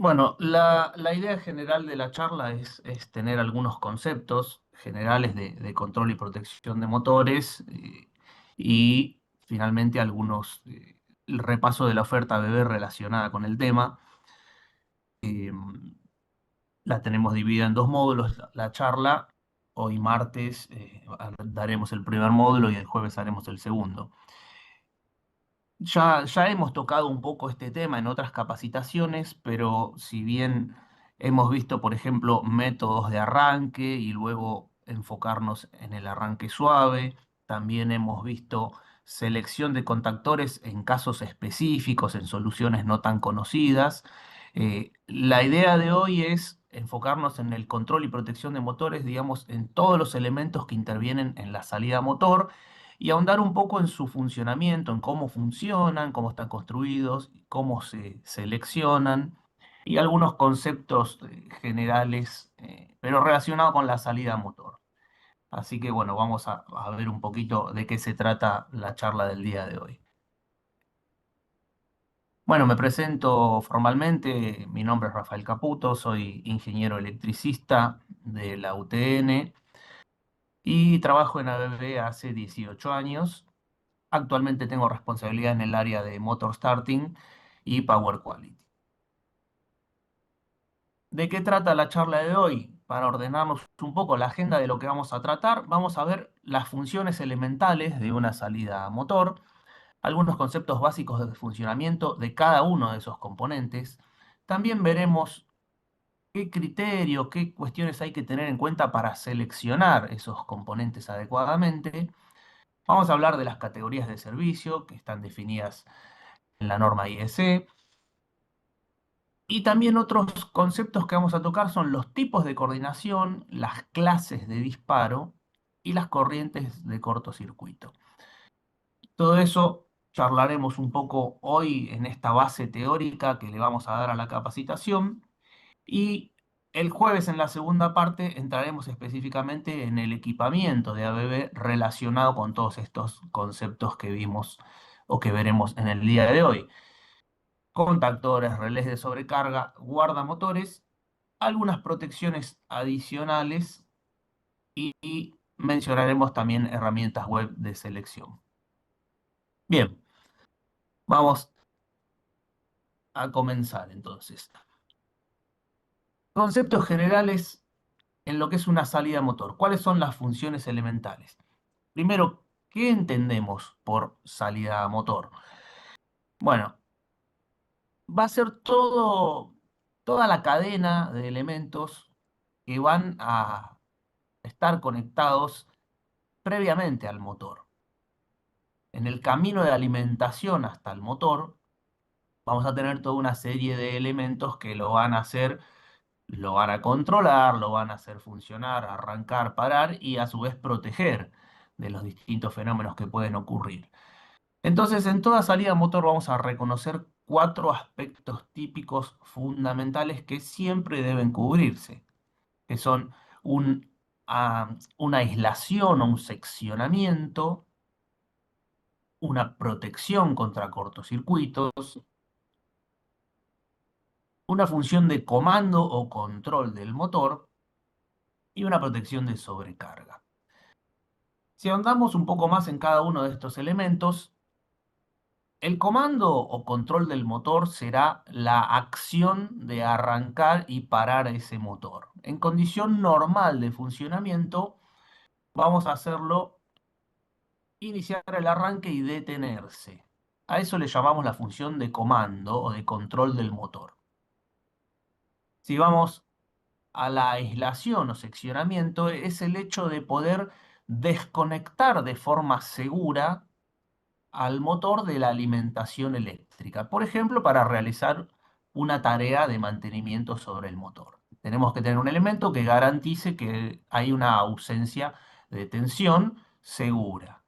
Bueno, la idea general de la charla es tener algunos conceptos generales de control y protección de motores y finalmente el repaso de la oferta BB relacionada con el tema. Eh, la tenemos dividida en dos módulos, la charla. Hoy martes daremos el primer módulo y el jueves haremos el segundo. Ya hemos tocado un poco este tema en otras capacitaciones, pero si bien hemos visto, por ejemplo, métodos de arranque y luego enfocarnos en el arranque suave, también hemos visto selección de contactores en casos específicos, en soluciones no tan conocidas. La idea de hoy es enfocarnos en el control y protección de motores, digamos, en todos los elementos que intervienen en la salida motor y ahondar un poco en su funcionamiento, en cómo funcionan, cómo están construidos, cómo se seleccionan y algunos conceptos generales, pero relacionados con la salida motor. Así que bueno, vamos a ver un poquito de qué se trata la charla del día de hoy. Bueno, me presento formalmente, mi nombre es Rafael Caputo, soy ingeniero electricista de la UTN y trabajo en ABB hace 18 años. Actualmente tengo responsabilidad en el área de Motor Starting y Power Quality. ¿De qué trata la charla de hoy? Para ordenarnos un poco la agenda de lo que vamos a tratar, vamos a ver las funciones elementales de una salida a motor, algunos conceptos básicos de funcionamiento de cada uno de esos componentes. También veremos qué criterio, qué cuestiones hay que tener en cuenta para seleccionar esos componentes adecuadamente. Vamos a hablar de las categorías de servicio que están definidas en la norma IEC. Y también otros conceptos que vamos a tocar son los tipos de coordinación, las clases de disparo y las corrientes de cortocircuito. Todo eso charlaremos un poco hoy en esta base teórica que le vamos a dar a la capacitación y el jueves en la segunda parte entraremos específicamente en el equipamiento de ABB relacionado con todos estos conceptos que vimos o que veremos en el día de hoy. Contactores, relés de sobrecarga, guardamotores, algunas protecciones adicionales y mencionaremos también herramientas web de selección. Bien, vamos a comenzar entonces. Conceptos generales en lo que es una salida motor. ¿Cuáles son las funciones elementales? Primero, ¿qué entendemos por salida motor? Bueno, va a ser toda la cadena de elementos que van a estar conectados previamente al motor. En el camino de alimentación hasta el motor, vamos a tener toda una serie de elementos que lo van a hacer, lo van a controlar, lo van a hacer funcionar, arrancar, parar y a su vez proteger de los distintos fenómenos que pueden ocurrir. Entonces, en toda salida motor vamos a reconocer cuatro aspectos típicos fundamentales que siempre deben cubrirse, que son una aislación o un seccionamiento, una protección contra cortocircuitos, una función de comando o control del motor y una protección de sobrecarga. Si ahondamos un poco más en cada uno de estos elementos, el comando o control del motor será la acción de arrancar y parar ese motor. En condición normal de funcionamiento, vamos a hacerlo iniciar el arranque y detenerse. A eso le llamamos la función de comando o de control del motor. Si vamos a la aislación o seccionamiento, es el hecho de poder desconectar de forma segura al motor de la alimentación eléctrica. Por ejemplo, para realizar una tarea de mantenimiento sobre el motor. Tenemos que tener un elemento que garantice que hay una ausencia de tensión segura.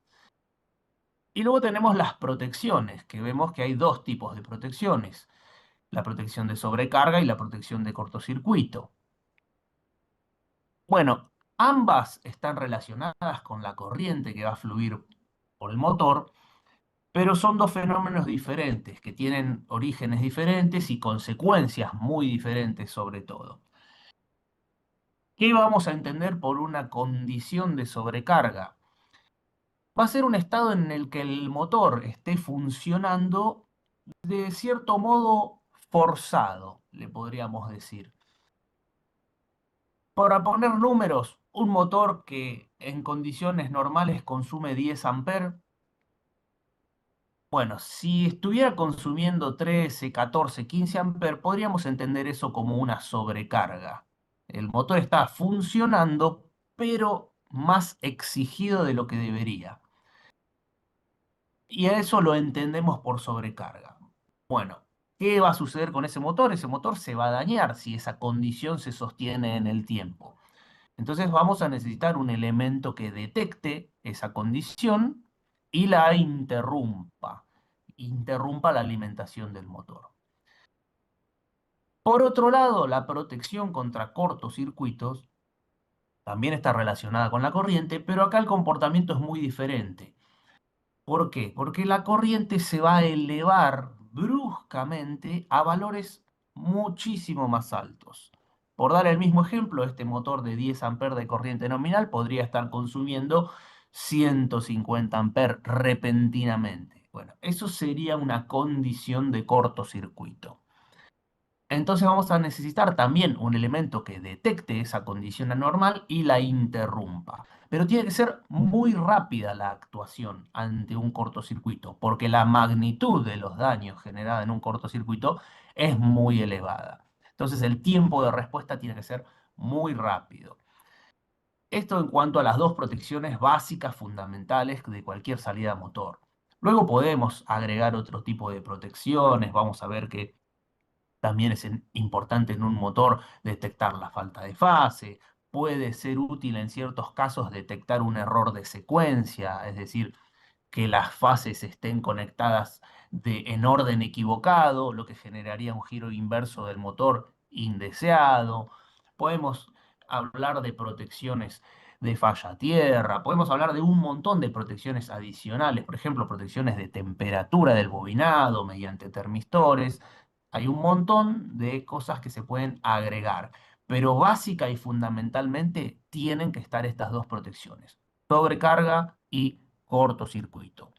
Y luego tenemos las protecciones, que vemos que hay dos tipos de protecciones, la protección de sobrecarga y la protección de cortocircuito. Bueno, ambas están relacionadas con la corriente que va a fluir por el motor, Pero son dos fenómenos diferentes, que tienen orígenes diferentes y consecuencias muy diferentes sobre todo. ¿Qué vamos a entender por una condición de sobrecarga? Va a ser un estado en el que el motor esté funcionando de cierto modo forzado, le podríamos decir. Para poner números, un motor que en condiciones normales consume 10 amperes, bueno, si estuviera consumiendo 13, 14, 15 amperes, podríamos entender eso como una sobrecarga. El motor está funcionando, pero más exigido de lo que debería. Y a eso lo entendemos por sobrecarga. Bueno, ¿qué va a suceder con ese motor? Ese motor se va a dañar si esa condición se sostiene en el tiempo. Entonces vamos a necesitar un elemento que detecte esa condición y la interrumpa la alimentación del motor. Por otro lado, la protección contra cortocircuitos también está relacionada con la corriente, pero acá el comportamiento es muy diferente. ¿Por qué? Porque la corriente se va a elevar bruscamente a valores muchísimo más altos. Por dar el mismo ejemplo, este motor de 10 amperes de corriente nominal podría estar consumiendo 150 amperes repentinamente. Bueno, eso sería una condición de cortocircuito. Entonces vamos a necesitar también un elemento que detecte esa condición anormal y la interrumpa. Pero tiene que ser muy rápida la actuación ante un cortocircuito, porque la magnitud de los daños generados en un cortocircuito es muy elevada. Entonces el tiempo de respuesta tiene que ser muy rápido. Esto en cuanto a las dos protecciones básicas fundamentales de cualquier salida a motor. Luego podemos agregar otro tipo de protecciones. Vamos a ver que también es importante en un motor detectar la falta de fase. Puede ser útil en ciertos casos detectar un error de secuencia, es decir, que las fases estén conectadas en orden equivocado, lo que generaría un giro inverso del motor indeseado. Podemos hablar de protecciones de falla a tierra, podemos hablar de un montón de protecciones adicionales, por ejemplo, protecciones de temperatura del bobinado mediante termistores. Hay un montón de cosas que se pueden agregar, pero básica y fundamentalmente tienen que estar estas dos protecciones, sobrecarga y cortocircuito.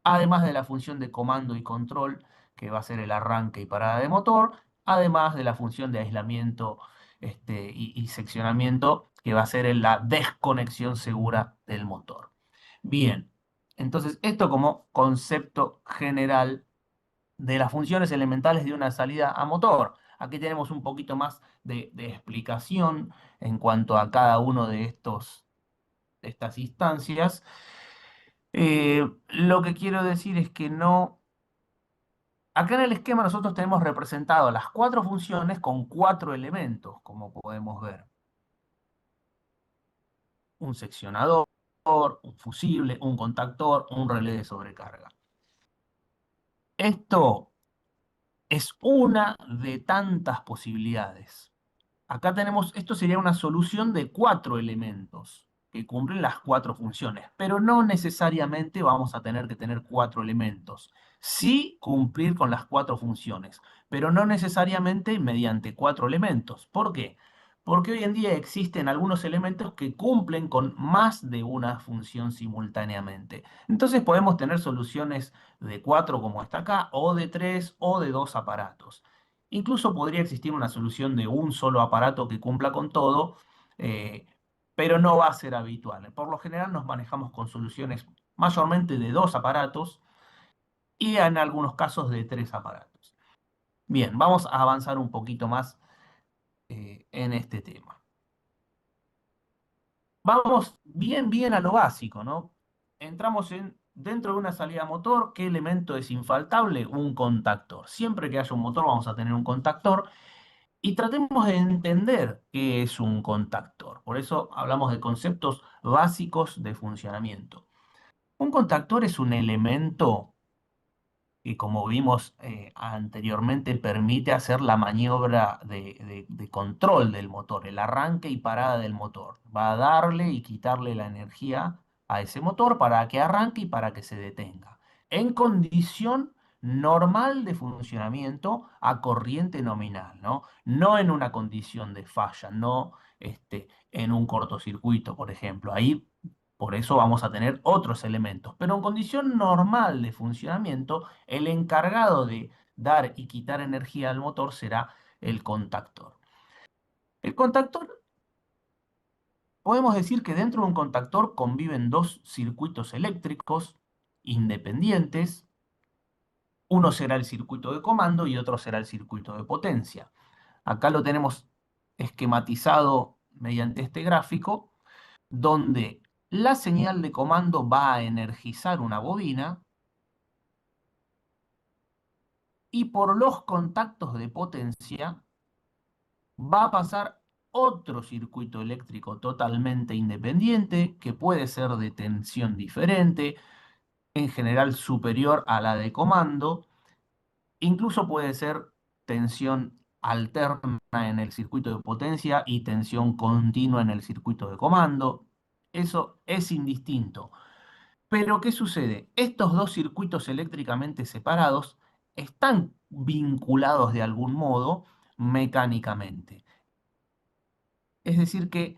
Además de la función de comando y control, que va a ser el arranque y parada de motor, además de la función de aislamiento y seccionamiento, que va a ser la desconexión segura del motor. Bien, entonces esto como concepto general de las funciones elementales de una salida a motor. Aquí tenemos un poquito más de explicación en cuanto a cada uno de estas instancias. Lo que quiero decir es que no. Acá en el esquema nosotros tenemos representado las cuatro funciones con cuatro elementos, como podemos ver. Un seccionador, un fusible, un contactor, un relé de sobrecarga. Esto es una de tantas posibilidades. Acá tenemos, esto sería una solución de cuatro elementos que cumplen las cuatro funciones, pero no necesariamente vamos a tener que tener cuatro elementos. Sí cumplir con las cuatro funciones, pero no necesariamente mediante cuatro elementos. ¿Por qué? Porque hoy en día existen algunos elementos que cumplen con más de una función simultáneamente. Entonces podemos tener soluciones de cuatro como está acá, o de tres, o de dos aparatos. Incluso podría existir una solución de un solo aparato que cumpla con todo, eh, pero no va a ser habitual. Por lo general nos manejamos con soluciones mayormente de dos aparatos y en algunos casos de tres aparatos. Bien, vamos a avanzar un poquito más en este tema. Vamos bien a lo básico, ¿no? Entramos dentro de una salida motor, ¿qué elemento es infaltable? Un contactor. Siempre que haya un motor vamos a tener un contactor. Y tratemos de entender qué es un contactor. Por eso hablamos de conceptos básicos de funcionamiento. Un contactor es un elemento que, como vimos anteriormente, permite hacer la maniobra de control del motor, el arranque y parada del motor. Va a darle y quitarle la energía a ese motor para que arranque y para que se detenga. en condición normal de funcionamiento a corriente nominal, ¿no? No en una condición de falla, no en un cortocircuito, por ejemplo. Ahí, por eso vamos a tener otros elementos. Pero en condición normal de funcionamiento, el encargado de dar y quitar energía al motor será el contactor. El contactor, podemos decir que dentro de un contactor conviven dos circuitos eléctricos independientes. Uno será el circuito de comando y otro será el circuito de potencia. Acá lo tenemos esquematizado mediante este gráfico, donde la señal de comando va a energizar una bobina y por los contactos de potencia va a pasar otro circuito eléctrico totalmente independiente, que puede ser de tensión diferente, en general superior a la de comando. Incluso puede ser tensión alterna en el circuito de potencia y tensión continua en el circuito de comando. Eso es indistinto. Pero ¿qué sucede? Estos dos circuitos eléctricamente separados están vinculados de algún modo mecánicamente. Es decir, que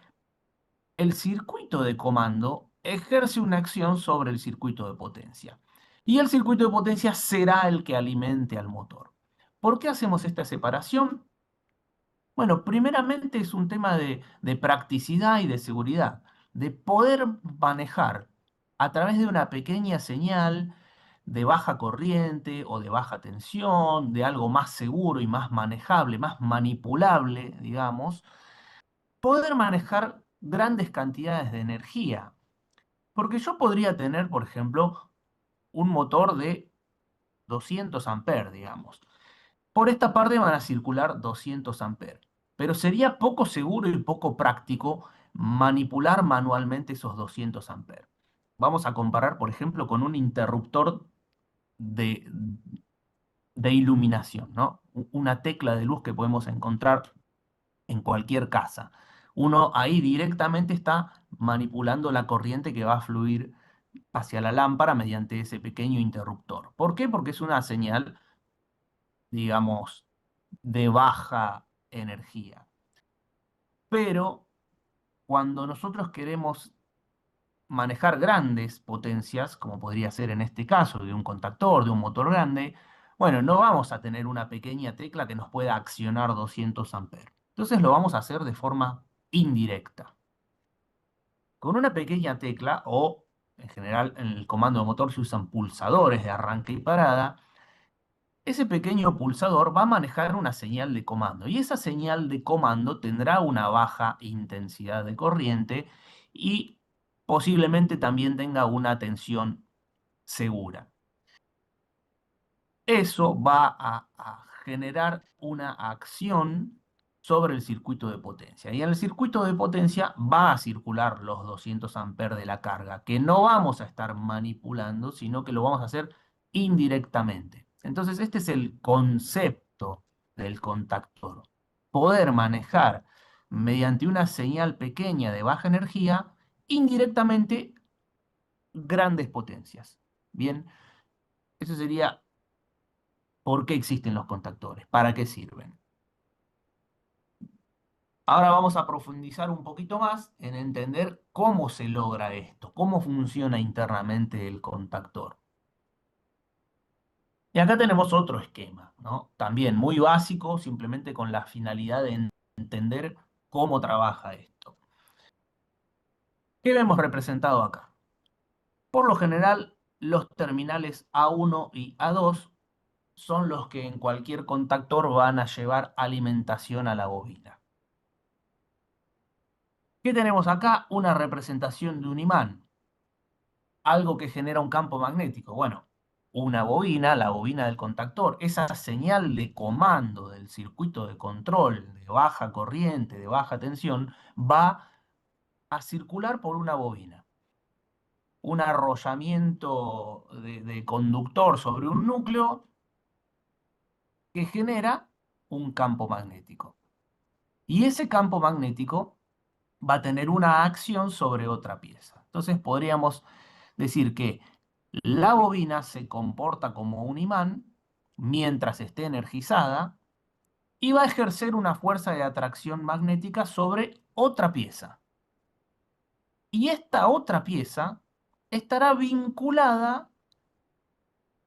el circuito de comando ejerce una acción sobre el circuito de potencia. Y el circuito de potencia será el que alimente al motor. ¿Por qué hacemos esta separación? Bueno, primeramente es un tema de practicidad y de seguridad, de poder manejar a través de una pequeña señal de baja corriente o de baja tensión, de algo más seguro y más manejable, más manipulable, digamos, poder manejar grandes cantidades de energía. Porque yo podría tener, por ejemplo, un motor de 200 amperes, digamos. Por esta parte van a circular 200 amperes. Pero sería poco seguro y poco práctico manipular manualmente esos 200 amperes. Vamos a comparar, por ejemplo, con un interruptor de, de iluminación, ¿no? Una tecla de luz que podemos encontrar en cualquier casa. Uno ahí directamente está manipulando la corriente que va a fluir hacia la lámpara mediante ese pequeño interruptor. ¿Por qué? Porque es una señal, digamos, de baja energía. Pero cuando nosotros queremos manejar grandes potencias, como podría ser en este caso de un contactor, de un motor grande, bueno, no vamos a tener una pequeña tecla que nos pueda accionar 200 amperes. Entonces lo vamos a hacer de forma indirecta. Con una pequeña tecla o, en general, en el comando de motor se usan pulsadores de arranque y parada. Ese pequeño pulsador va a manejar una señal de comando y esa señal de comando tendrá una baja intensidad de corriente y posiblemente también tenga una tensión segura. Eso va a generar una acción sobre el circuito de potencia. Y en el circuito de potencia va a circular los 200 amperes de la carga, que no vamos a estar manipulando, sino que lo vamos a hacer indirectamente. Entonces, este es el concepto del contactor. Poder manejar mediante una señal pequeña de baja energía, indirectamente, grandes potencias. Bien, eso sería por qué existen los contactores, para qué sirven. Ahora vamos a profundizar un poquito más en entender cómo se logra esto, cómo funciona internamente el contactor. Y acá tenemos otro esquema, ¿no? También muy básico, simplemente con la finalidad de entender cómo trabaja esto. ¿Qué vemos representado acá? Por lo general, los terminales A1 y A2 son los que en cualquier contactor van a llevar alimentación a la bobina. ¿Qué tenemos acá? Una representación de un imán, algo que genera un campo magnético. Bueno, una bobina, la bobina del contactor, esa señal de comando del circuito de control de baja corriente, de baja tensión, va a circular por una bobina. Un arrollamiento de conductor sobre un núcleo que genera un campo magnético. Y ese campo magnético va a tener una acción sobre otra pieza. Entonces podríamos decir que La bobina se comporta como un imán mientras esté energizada y va a ejercer una fuerza de atracción magnética sobre otra pieza. Y esta otra pieza estará vinculada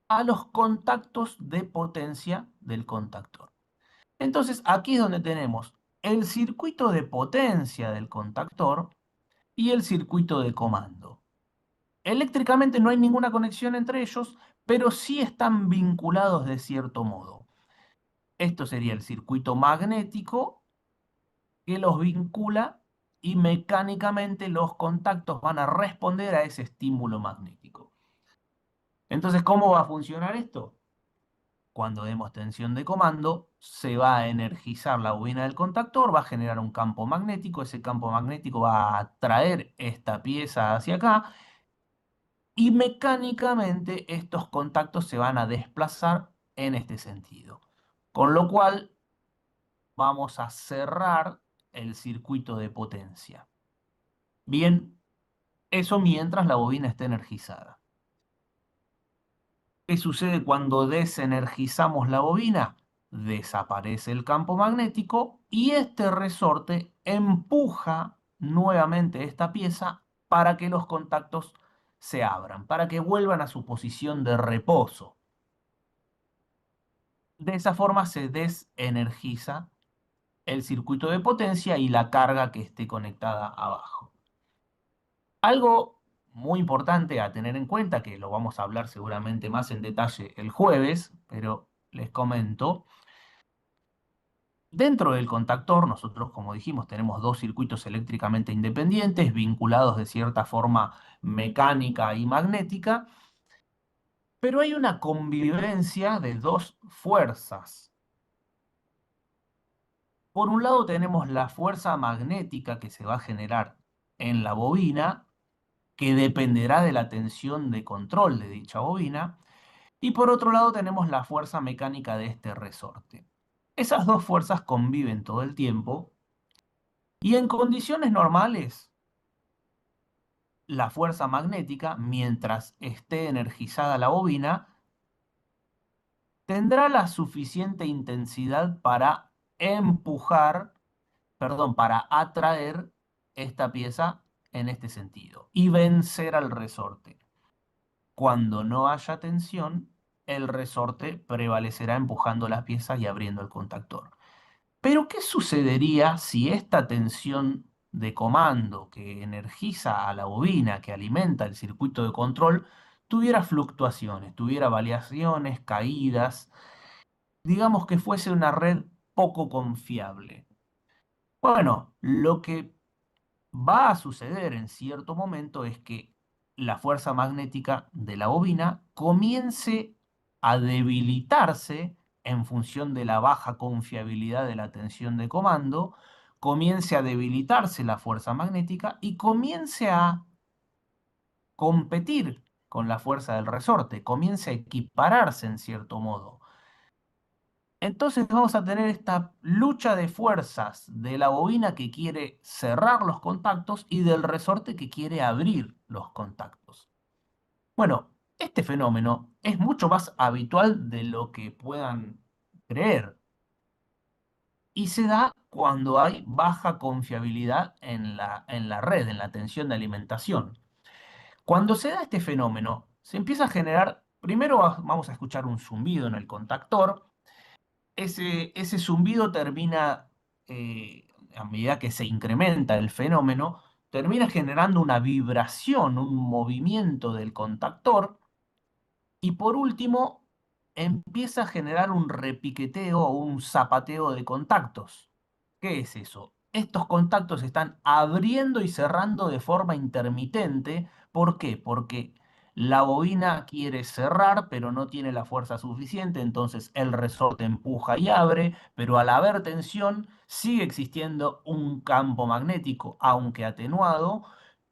a los contactos de potencia del contactor. Entonces, aquí es donde tenemos el circuito de potencia del contactor y el circuito de comando. Eléctricamente no hay ninguna conexión entre ellos, pero sí están vinculados de cierto modo. Esto sería el circuito magnético que los vincula y mecánicamente los contactos van a responder a ese estímulo magnético. Entonces, ¿cómo va a funcionar esto? Cuando demos tensión de comando, se va a energizar la bobina del contactor, va a generar un campo magnético, ese campo magnético va a atraer esta pieza hacia acá y mecánicamente estos contactos se van a desplazar en este sentido. Con lo cual vamos a cerrar el circuito de potencia. Bien, eso mientras la bobina esté energizada. ¿Qué sucede cuando desenergizamos la bobina? Desaparece el campo magnético y este resorte empuja nuevamente esta pieza para que los contactos se abran, para que vuelvan a su posición de reposo. De esa forma se desenergiza el circuito de potencia y la carga que esté conectada abajo. Algo muy importante a tener en cuenta, que lo vamos a hablar seguramente más en detalle el jueves, pero les comento, dentro del contactor nosotros, como dijimos, tenemos dos circuitos eléctricamente independientes, vinculados de cierta forma mecánica y magnética, pero hay una convivencia de dos fuerzas. Por un lado tenemos la fuerza magnética que se va a generar en la bobina, que dependerá de la tensión de control de dicha bobina, y por otro lado tenemos la fuerza mecánica de este resorte. Esas dos fuerzas conviven todo el tiempo y en condiciones normales la fuerza magnética, mientras esté energizada la bobina, tendrá la suficiente intensidad para empujar, perdón, para atraer esta pieza en este sentido y vencer al resorte. Cuando no haya tensión, el resorte prevalecerá empujando las piezas y abriendo el contactor. Pero, ¿qué sucedería si esta tensión de comando que energiza a la bobina, que alimenta el circuito de control, tuviera fluctuaciones, tuviera variaciones, caídas, digamos que fuese una red poco confiable? Bueno, lo que va a suceder en cierto momento es que la fuerza magnética de la bobina comience a debilitarse en función de la baja confiabilidad de la tensión de comando, comience a debilitarse la fuerza magnética y comience a competir con la fuerza del resorte, comience a equipararse en cierto modo. Entonces vamos a tener esta lucha de fuerzas de la bobina que quiere cerrar los contactos y del resorte que quiere abrir los contactos. Bueno, este fenómeno es mucho más habitual de lo que puedan creer y se da cuando hay baja confiabilidad en la red, en la tensión de alimentación. Cuando se da este fenómeno, se empieza a generar, primero vamos a escuchar un zumbido en el contactor. Ese zumbido termina, a medida que se incrementa el fenómeno, termina generando una vibración, un movimiento del contactor y por último empieza a generar un repiqueteo o un zapateo de contactos. ¿Qué es eso? Estos contactos están abriendo y cerrando de forma intermitente. ¿Por qué? Porque la bobina quiere cerrar, pero no tiene la fuerza suficiente, entonces el resorte empuja y abre, pero al haber tensión sigue existiendo un campo magnético, aunque atenuado,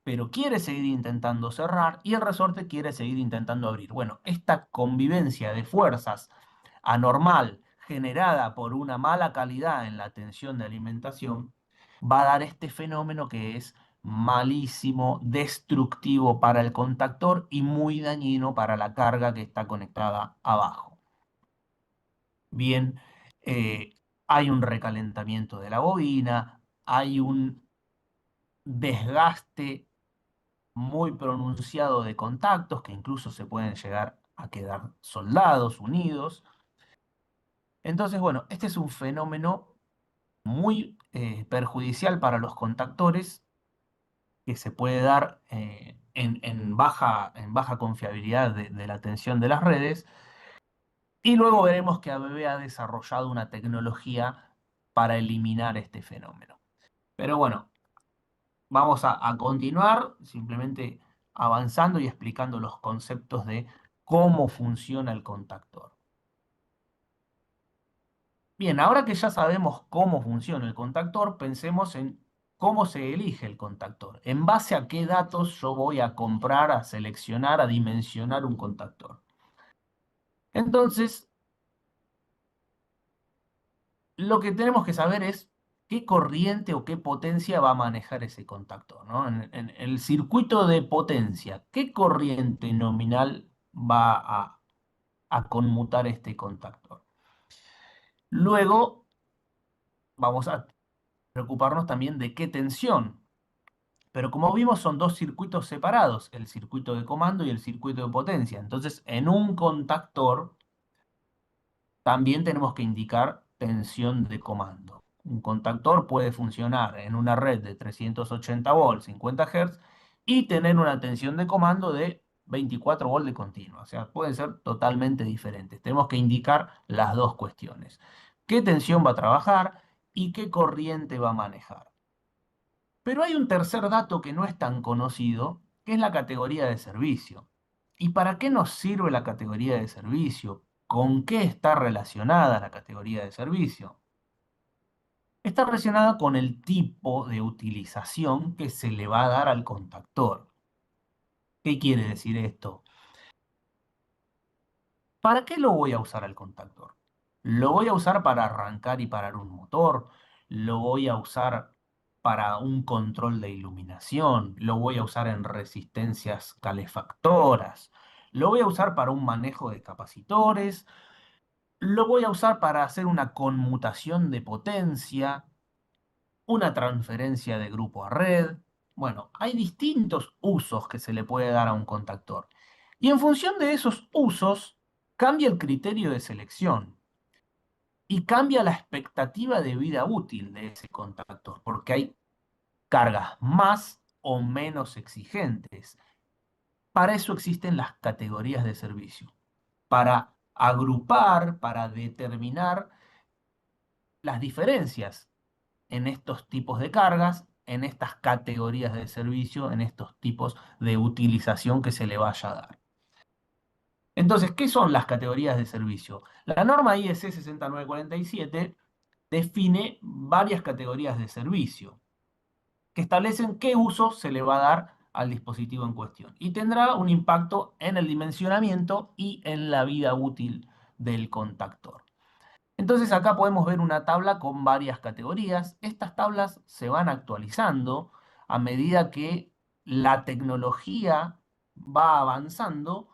pero quiere seguir intentando cerrar y el resorte quiere seguir intentando abrir. Bueno, esta convivencia de fuerzas anormal generada por una mala calidad en la tensión de alimentación va a dar este fenómeno que es malísimo, destructivo para el contactor y muy dañino para la carga que está conectada abajo. Bien, hay un recalentamiento de la bobina, hay un desgaste muy pronunciado de contactos que incluso se pueden llegar a quedar soldados unidos. Entonces, bueno, este es un fenómeno muy perjudicial para los contactores que se puede dar en baja confiabilidad de la tensión de las redes. Y luego veremos que ABB ha desarrollado una tecnología para eliminar este fenómeno. Pero bueno, vamos a continuar simplemente avanzando y explicando los conceptos de cómo funciona el contactor. Bien, ahora que ya sabemos cómo funciona el contactor, pensemos en cómo se elige el contactor. ¿En base a qué datos yo voy a comprar, a seleccionar, a dimensionar un contactor? Entonces, lo que tenemos que saber es qué corriente o qué potencia va a manejar ese contactor, ¿no? En el circuito de potencia, ¿qué corriente nominal va a conmutar este contactor? Luego vamos a preocuparnos también de qué tensión. Pero como vimos, son dos circuitos separados, el circuito de comando y el circuito de potencia. Entonces, en un contactor también tenemos que indicar tensión de comando. Un contactor puede funcionar en una red de 380 volts, 50 Hz, y tener una tensión de comando de 24 volts de continua. O sea, pueden ser totalmente diferentes. Tenemos que indicar las dos cuestiones. ¿Qué tensión va a trabajar y qué corriente va a manejar? Pero hay un tercer dato que no es tan conocido, que es la categoría de servicio. ¿Y para qué nos sirve la categoría de servicio? ¿Con qué está relacionada la categoría de servicio? Está relacionada con el tipo de utilización que se le va a dar al contactor. ¿Qué quiere decir esto? ¿Para qué lo voy a usar al contactor? ¿Lo voy a usar para arrancar y parar un motor? ¿Lo voy a usar para un control de iluminación? ¿Lo voy a usar en resistencias calefactoras? ¿Lo voy a usar para un manejo de capacitores? ¿Lo voy a usar para hacer una conmutación de potencia? ¿Una transferencia de grupo a red? Bueno, hay distintos usos que se le puede dar a un contactor. Y en función de esos usos, cambia el criterio de selección y cambia la expectativa de vida útil de ese contactor, porque hay cargas más o menos exigentes. Para eso existen las categorías de servicio, para agrupar, para determinar las diferencias en estos tipos de cargas, en estas categorías de servicio, en estos tipos de utilización que se le vaya a dar. Entonces, ¿qué son las categorías de servicio? La norma IEC 6947 define varias categorías de servicio que establecen qué uso se le va a dar al dispositivo en cuestión y tendrá un impacto en el dimensionamiento y en la vida útil del contactor. Entonces acá podemos ver una tabla con varias categorías. Estas tablas se van actualizando a medida que la tecnología va avanzando.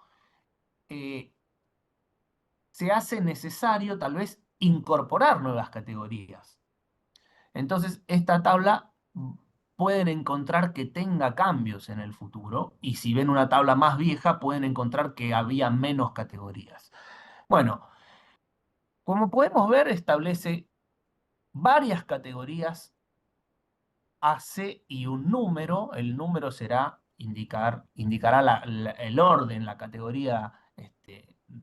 eh, Se hace necesario tal vez incorporar nuevas categorías. Entonces esta tabla pueden encontrar que tenga cambios en el futuro y si ven una tabla más vieja pueden encontrar que había menos categorías. Bueno, como podemos ver, establece varias categorías AC y un número. El número indicará el orden, la categoría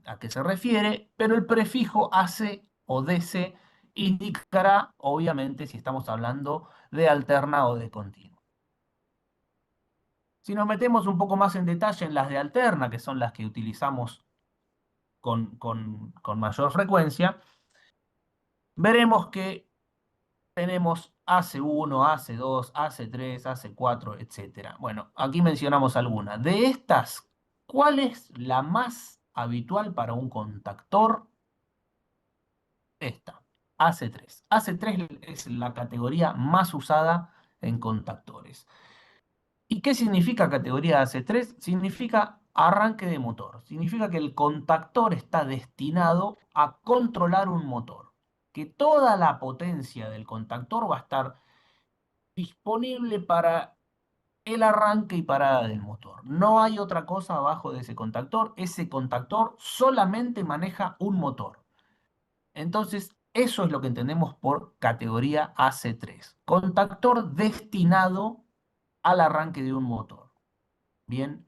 a que se refiere, pero el prefijo AC o DC indicará, obviamente, si estamos hablando de alterna o de continua. Si nos metemos un poco más en detalle en las de alterna, que son las que utilizamos con mayor frecuencia, veremos que tenemos AC1, AC2, AC3, AC4, etcétera. Bueno, aquí mencionamos algunas. De estas, ¿cuál es la más habitual para un contactor? Esta, AC3. AC3 es la categoría más usada en contactores. ¿Y qué significa categoría AC3? Significa arranque de motor. Significa que el contactor está destinado a controlar un motor. Que toda la potencia del contactor va a estar disponible para el arranque y parada del motor. No hay otra cosa abajo de ese contactor. Ese contactor solamente maneja un motor. Entonces, eso es lo que entendemos por categoría AC3. Contactor destinado al arranque de un motor. Bien,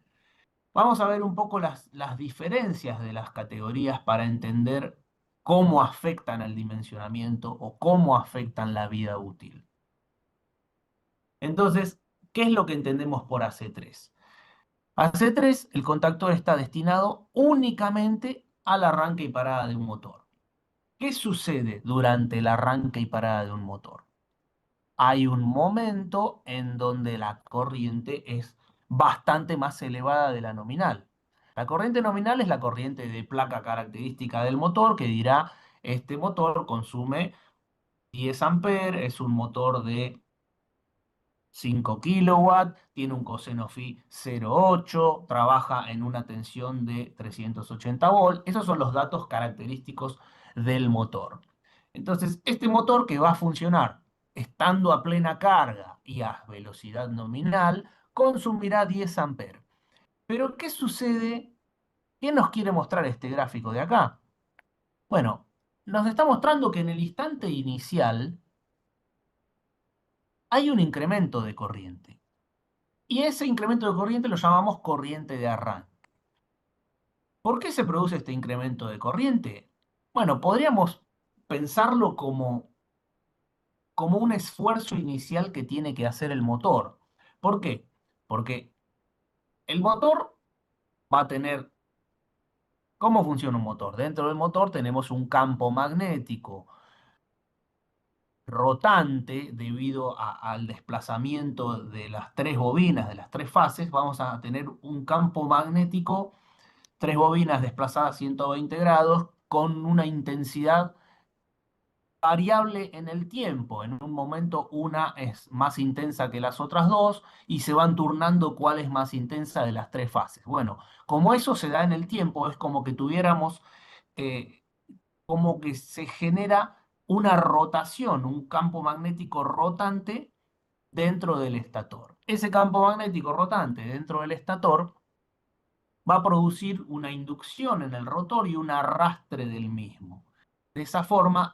vamos a ver un poco las diferencias de las categorías para entender cómo afectan al dimensionamiento o cómo afectan la vida útil. Entonces, ¿qué es lo que entendemos por AC3? AC3, el contactor está destinado únicamente al arranque y parada de un motor. ¿Qué sucede durante el arranque y parada de un motor? Hay un momento en donde la corriente es bastante más elevada de la nominal. La corriente nominal es la corriente de placa característica del motor que dirá, este motor consume 10 amperes, es un motor de 5 kilowatts, tiene un coseno phi 0,8, trabaja en una tensión de 380 volts. Esos son los datos característicos del motor. Entonces, este motor que va a funcionar estando a plena carga y a velocidad nominal, consumirá 10 amperes. Pero, ¿qué sucede? ¿Qué nos quiere mostrar este gráfico de acá? Bueno, nos está mostrando que en el instante inicial hay un incremento de corriente. Y ese incremento de corriente lo llamamos corriente de arranque. ¿Por qué se produce este incremento de corriente? Bueno, podríamos pensarlo como un esfuerzo inicial que tiene que hacer el motor. ¿Por qué? Porque el motor va a tener... ¿Cómo funciona un motor? Dentro del motor tenemos un campo magnético rotante debido al desplazamiento de las tres bobinas, de las tres fases. Vamos a tener un campo magnético, tres bobinas desplazadas 120 grados con una intensidad variable en el tiempo. En un momento una es más intensa que las otras dos y se van turnando cuál es más intensa de las tres fases. Bueno, como eso se da en el tiempo, es como que tuviéramos, eh, como que se genera una rotación, un campo magnético rotante dentro del estator. Ese campo magnético rotante dentro del estator va a producir una inducción en el rotor y un arrastre del mismo. De esa forma,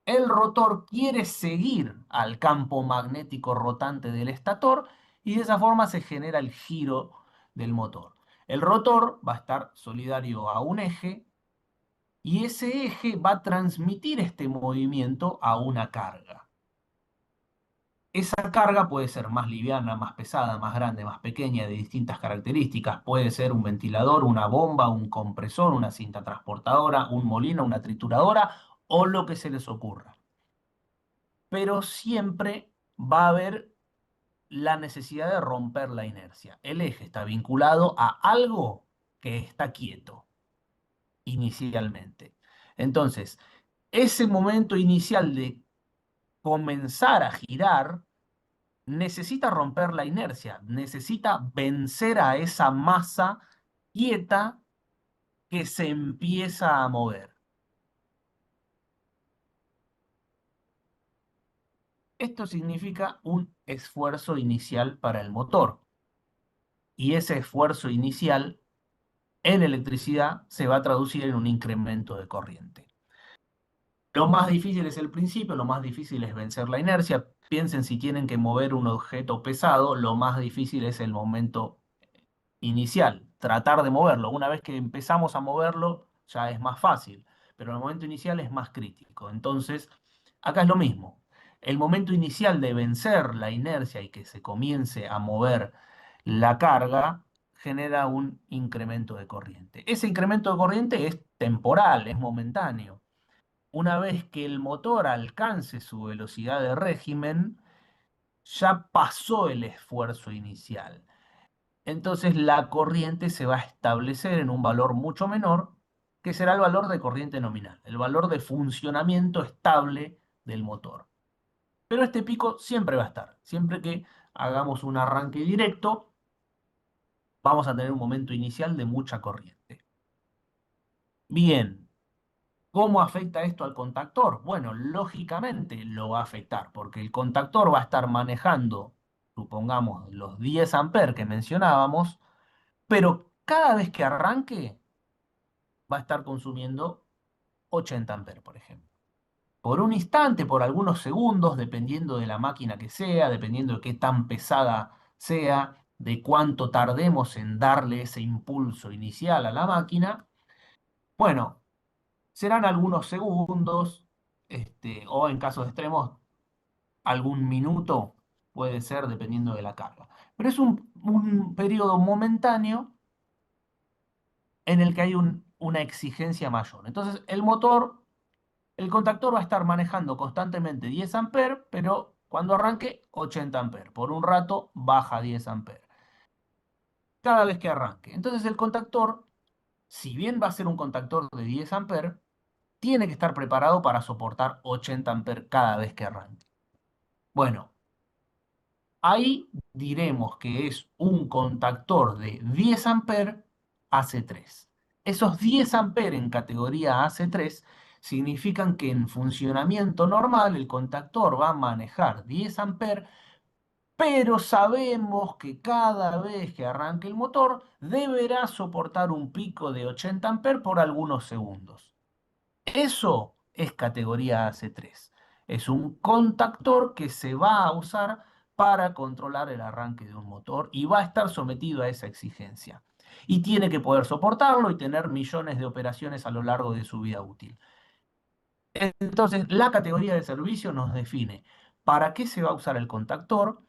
el rotor quiere seguir al campo magnético rotante del estator y de esa forma se genera el giro del motor. El rotor va a estar solidario a un eje y ese eje va a transmitir este movimiento a una carga. Esa carga puede ser más liviana, más pesada, más grande, más pequeña, de distintas características. Puede ser un ventilador, una bomba, un compresor, una cinta transportadora, un molino, una trituradora o lo que se les ocurra. Pero siempre va a haber la necesidad de romper la inercia. El eje está vinculado a algo que está quieto inicialmente. Entonces, ese momento inicial de comenzar a girar necesita romper la inercia, necesita vencer a esa masa quieta que se empieza a mover. Esto significa un esfuerzo inicial para el motor. Y ese esfuerzo inicial en electricidad se va a traducir en un incremento de corriente. Lo más difícil es el principio, lo más difícil es vencer la inercia. Piensen si tienen que mover un objeto pesado, lo más difícil es el momento inicial, tratar de moverlo. Una vez que empezamos a moverlo, ya es más fácil, pero el momento inicial es más crítico. Entonces, acá es lo mismo. El momento inicial de vencer la inercia y que se comience a mover la carga genera un incremento de corriente. Ese incremento de corriente es temporal, es momentáneo. Una vez que el motor alcance su velocidad de régimen, ya pasó el esfuerzo inicial. Entonces la corriente se va a establecer en un valor mucho menor, que será el valor de corriente nominal, el valor de funcionamiento estable del motor. Pero este pico siempre va a estar, siempre que hagamos un arranque directo, vamos a tener un momento inicial de mucha corriente. Bien, ¿cómo afecta esto al contactor? Bueno, lógicamente lo va a afectar, porque el contactor va a estar manejando, supongamos, los 10 amperes que mencionábamos, pero cada vez que arranque va a estar consumiendo 80 amperes, por ejemplo. Por un instante, por algunos segundos, dependiendo de la máquina que sea, dependiendo de qué tan pesada sea, de cuánto tardemos en darle ese impulso inicial a la máquina, bueno, serán algunos segundos, o en casos extremos, algún minuto puede ser dependiendo de la carga. Pero es un periodo momentáneo en el que hay una exigencia mayor. Entonces, el contactor va a estar manejando constantemente 10 amperes, pero cuando arranque 80 amperes. Por un rato baja 10 amperes. Cada vez que arranque. Entonces el contactor, si bien va a ser un contactor de 10 amperes, tiene que estar preparado para soportar 80 amperes cada vez que arranque. Bueno, ahí diremos que es un contactor de 10 amperes AC3. Esos 10 amperes en categoría AC3 significan que en funcionamiento normal el contactor va a manejar 10 amperes, pero sabemos que cada vez que arranque el motor deberá soportar un pico de 80 amperes por algunos segundos. Eso es categoría AC3. Es un contactor que se va a usar para controlar el arranque de un motor y va a estar sometido a esa exigencia. Y tiene que poder soportarlo y tener millones de operaciones a lo largo de su vida útil. Entonces, la categoría de servicio nos define para qué se va a usar el contactor,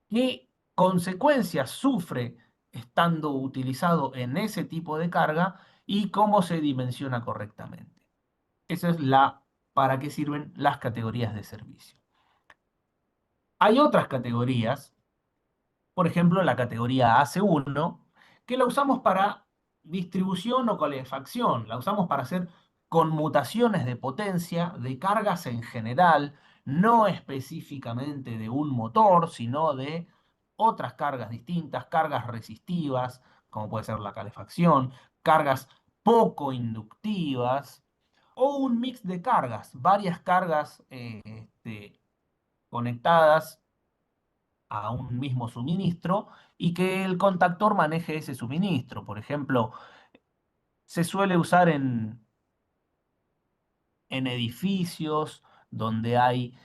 qué consecuencias sufre estando utilizado en ese tipo de carga y cómo se dimensiona correctamente. Esa es para qué sirven las categorías de servicio. Hay otras categorías, por ejemplo, la categoría AC1, que la usamos para distribución o calefacción, la usamos para hacer conmutaciones de potencia de cargas en general, no específicamente de un motor, sino de otras cargas distintas, cargas resistivas, como puede ser la calefacción, cargas poco inductivas, o un mix de cargas, varias cargas conectadas a un mismo suministro y que el contactor maneje ese suministro. Por ejemplo, se suele usar en edificios donde hay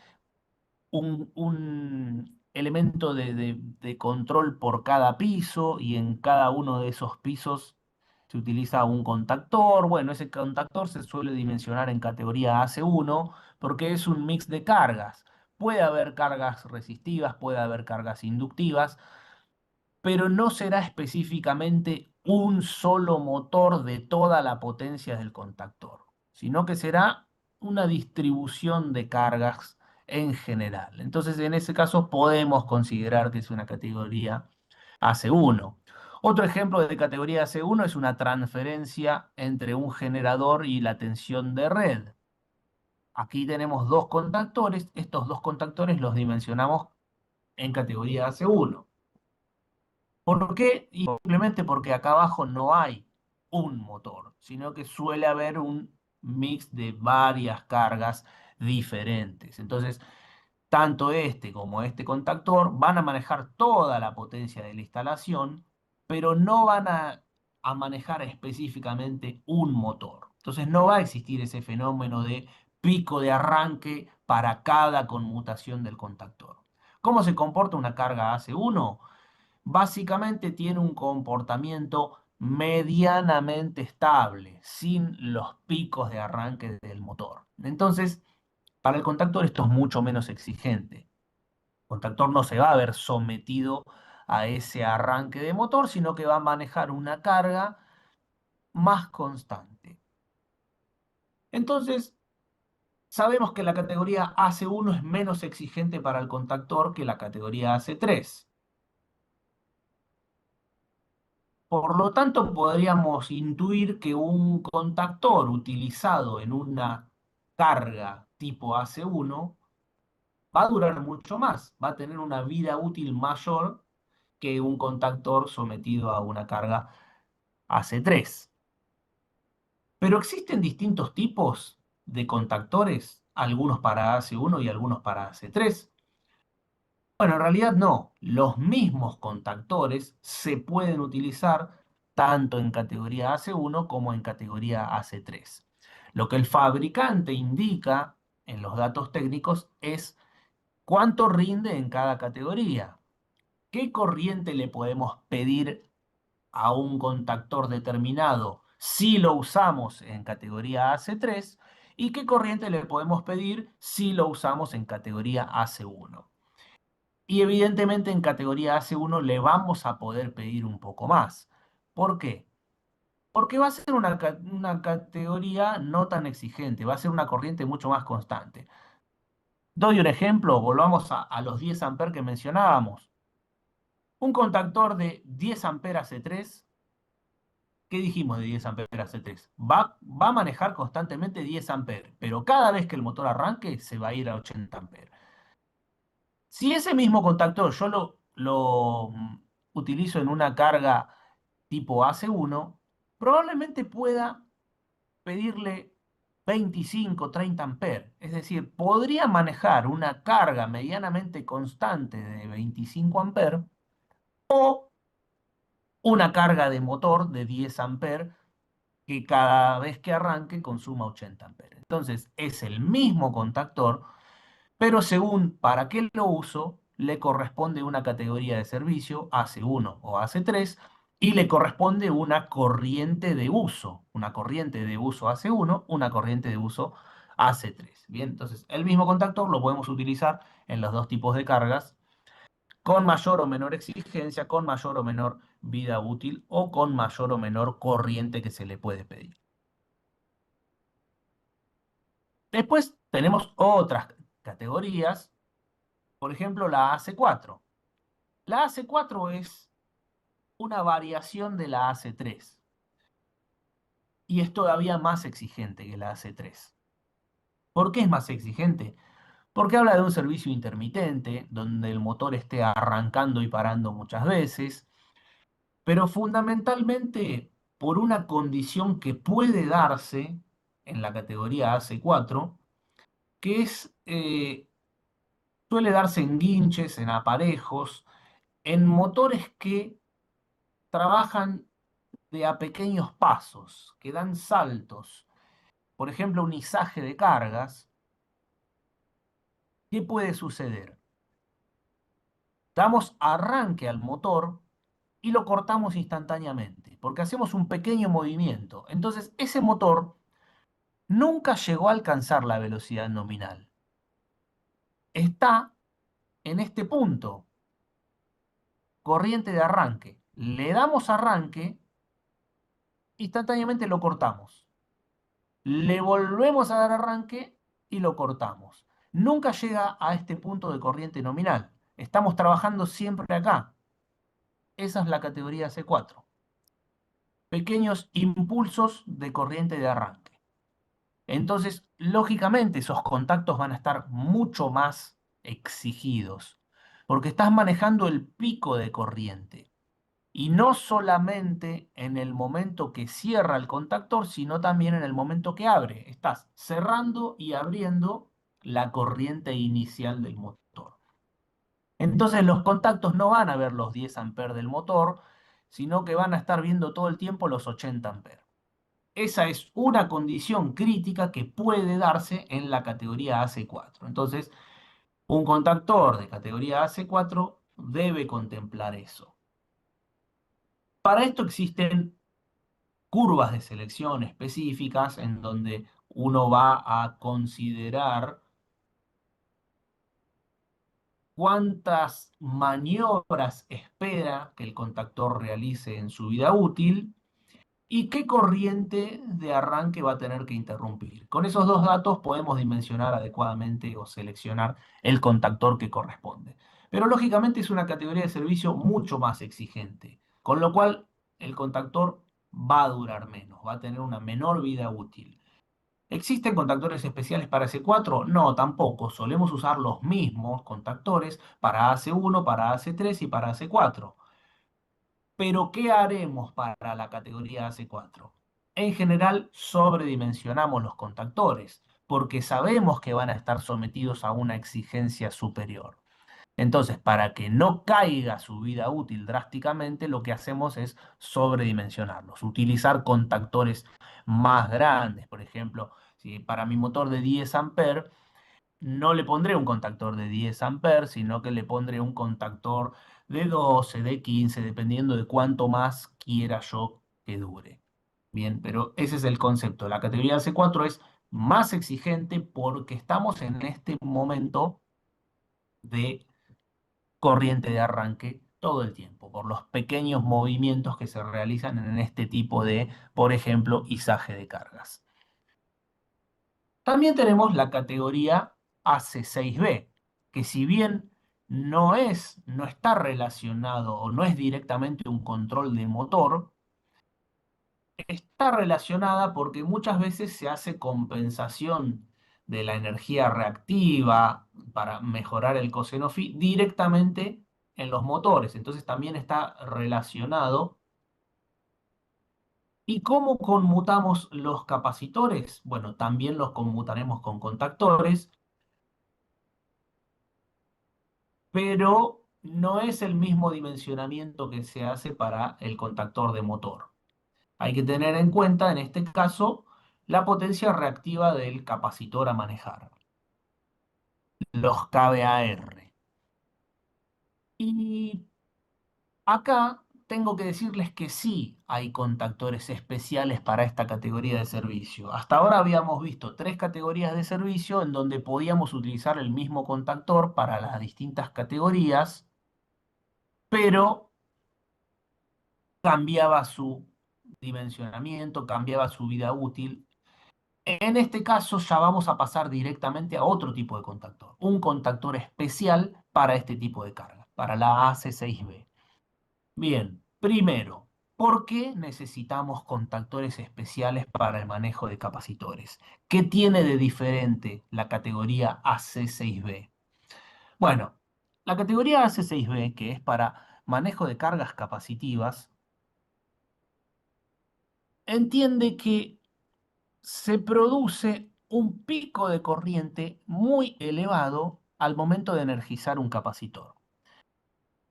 un elemento de control por cada piso y en cada uno de esos pisos se utiliza un contactor. Bueno, ese contactor se suele dimensionar en categoría AC1 porque es un mix de cargas. Puede haber cargas resistivas, puede haber cargas inductivas, pero no será específicamente un solo motor de toda la potencia del contactor, sino que será una distribución de cargas en general. Entonces, en ese caso, podemos considerar que es una categoría AC1. Otro ejemplo de categoría AC1 es una transferencia entre un generador y la tensión de red. Aquí tenemos dos contactores, estos dos contactores los dimensionamos en categoría AC1. ¿Por qué? Y simplemente porque acá abajo no hay un motor, sino que suele haber un mix de varias cargas diferentes. Entonces, tanto este como este contactor van a manejar toda la potencia de la instalación, pero no van a manejar específicamente un motor. Entonces, no va a existir ese fenómeno de pico de arranque para cada conmutación del contactor. ¿Cómo se comporta una carga AC1? Básicamente tiene un comportamiento medianamente estable, sin los picos de arranque del motor. Entonces, para el contactor esto es mucho menos exigente. El contactor no se va a ver sometido a ese arranque de motor, sino que va a manejar una carga más constante. Entonces, sabemos que la categoría AC1 es menos exigente para el contactor que la categoría AC3. Por lo tanto, podríamos intuir que un contactor utilizado en una carga tipo AC1 va a durar mucho más, va a tener una vida útil mayor que un contactor sometido a una carga AC3. Pero existen distintos tipos de contactores, algunos para AC1 y algunos para AC3. Bueno, en realidad no. Los mismos contactores se pueden utilizar tanto en categoría AC1 como en categoría AC3. Lo que el fabricante indica en los datos técnicos es cuánto rinde en cada categoría, qué corriente le podemos pedir a un contactor determinado si lo usamos en categoría AC3 y qué corriente le podemos pedir si lo usamos en categoría AC1. Y evidentemente en categoría AC1 le vamos a poder pedir un poco más. ¿Por qué? Porque va a ser una categoría no tan exigente, va a ser una corriente mucho más constante. Doy un ejemplo, volvamos a los 10 amperes que mencionábamos. Un contactor de 10 amperes AC3, ¿qué dijimos de 10 amperes AC3? Va a manejar constantemente 10 amperes, pero cada vez que el motor arranque se va a ir a 80 amperes. Si ese mismo contactor yo lo utilizo en una carga tipo AC1, probablemente pueda pedirle 25, 30 amperes. Es decir, podría manejar una carga medianamente constante de 25 amperes o una carga de motor de 10 amperes que cada vez que arranque consuma 80 amperes. Entonces, es el mismo contactor, pero según para qué lo uso, le corresponde una categoría de servicio, AC1 o AC3, y le corresponde una corriente de uso, una corriente de uso AC1, una corriente de uso AC3. Bien, entonces el mismo contactor lo podemos utilizar en los dos tipos de cargas, con mayor o menor exigencia, con mayor o menor vida útil o con mayor o menor corriente que se le puede pedir. Después tenemos otras categorías, por ejemplo la AC4. La AC4 es una variación de la AC3 y es todavía más exigente que la AC3. ¿Por qué es más exigente? Porque habla de un servicio intermitente, donde el motor esté arrancando y parando muchas veces, pero fundamentalmente por una condición que puede darse en la categoría AC4, que suele darse en guinches, en aparejos, en motores que trabajan de a pequeños pasos, que dan saltos. Por ejemplo, un izaje de cargas. ¿Qué puede suceder? Damos arranque al motor y lo cortamos instantáneamente, porque hacemos un pequeño movimiento. Entonces, ese motor nunca llegó a alcanzar la velocidad nominal. Está en este punto, corriente de arranque. Le damos arranque, instantáneamente lo cortamos. Le volvemos a dar arranque y lo cortamos. Nunca llega a este punto de corriente nominal. Estamos trabajando siempre acá. Esa es la categoría C4. Pequeños impulsos de corriente de arranque. Entonces, lógicamente, esos contactos van a estar mucho más exigidos, porque estás manejando el pico de corriente. Y no solamente en el momento que cierra el contactor, sino también en el momento que abre. Estás cerrando y abriendo la corriente inicial del motor. Entonces los contactos no van a ver los 10 amperes del motor, sino que van a estar viendo todo el tiempo los 80 amperes. Esa es una condición crítica que puede darse en la categoría AC4. Entonces, un contactor de categoría AC4 debe contemplar eso. Para esto existen curvas de selección específicas en donde uno va a considerar cuántas maniobras espera que el contactor realice en su vida útil y qué corriente de arranque va a tener que interrumpir. Con esos dos datos podemos dimensionar adecuadamente o seleccionar el contactor que corresponde. Pero lógicamente es una categoría de servicio mucho más exigente, con lo cual el contactor va a durar menos, va a tener una menor vida útil. ¿Existen contactores especiales para AC4? No, tampoco. Solemos usar los mismos contactores para AC1, para AC3 y para AC4. Pero ¿qué haremos para la categoría AC4? En general, sobredimensionamos los contactores, porque sabemos que van a estar sometidos a una exigencia superior. Entonces, para que no caiga su vida útil drásticamente, lo que hacemos es sobredimensionarlos, utilizar contactores más grandes. Por ejemplo, si para mi motor de 10 amperes no le pondré un contactor de 10 amperes, sino que le pondré un contactor de 12, de 15, dependiendo de cuánto más quiera yo que dure. Bien, pero ese es el concepto. La categoría C4 es más exigente porque estamos en este momento de corriente de arranque todo el tiempo, por los pequeños movimientos que se realizan en este tipo de, por ejemplo, izaje de cargas. También tenemos la categoría AC6B, que si bien no está relacionado o no es directamente un control de motor, está relacionada porque muchas veces se hace compensación de la energía reactiva para mejorar el coseno phi directamente en los motores. Entonces también está relacionado. ¿Y cómo conmutamos los capacitores? Bueno, también los conmutaremos con contactores, pero no es el mismo dimensionamiento que se hace para el contactor de motor. Hay que tener en cuenta, en este caso, la potencia reactiva del capacitor a manejar, los kVAR. Y acá tengo que decirles que sí hay contactores especiales para esta categoría de servicio. Hasta ahora habíamos visto tres categorías de servicio en donde podíamos utilizar el mismo contactor para las distintas categorías, pero cambiaba su dimensionamiento, cambiaba su vida útil. En este caso ya vamos a pasar directamente a otro tipo de contactor, un contactor especial para este tipo de carga, para la AC6B. Bien, primero, ¿por qué necesitamos contactores especiales para el manejo de capacitores? ¿Qué tiene de diferente la categoría AC6B? Bueno, la categoría AC6B, que es para manejo de cargas capacitivas, entiende que se produce un pico de corriente muy elevado al momento de energizar un capacitor.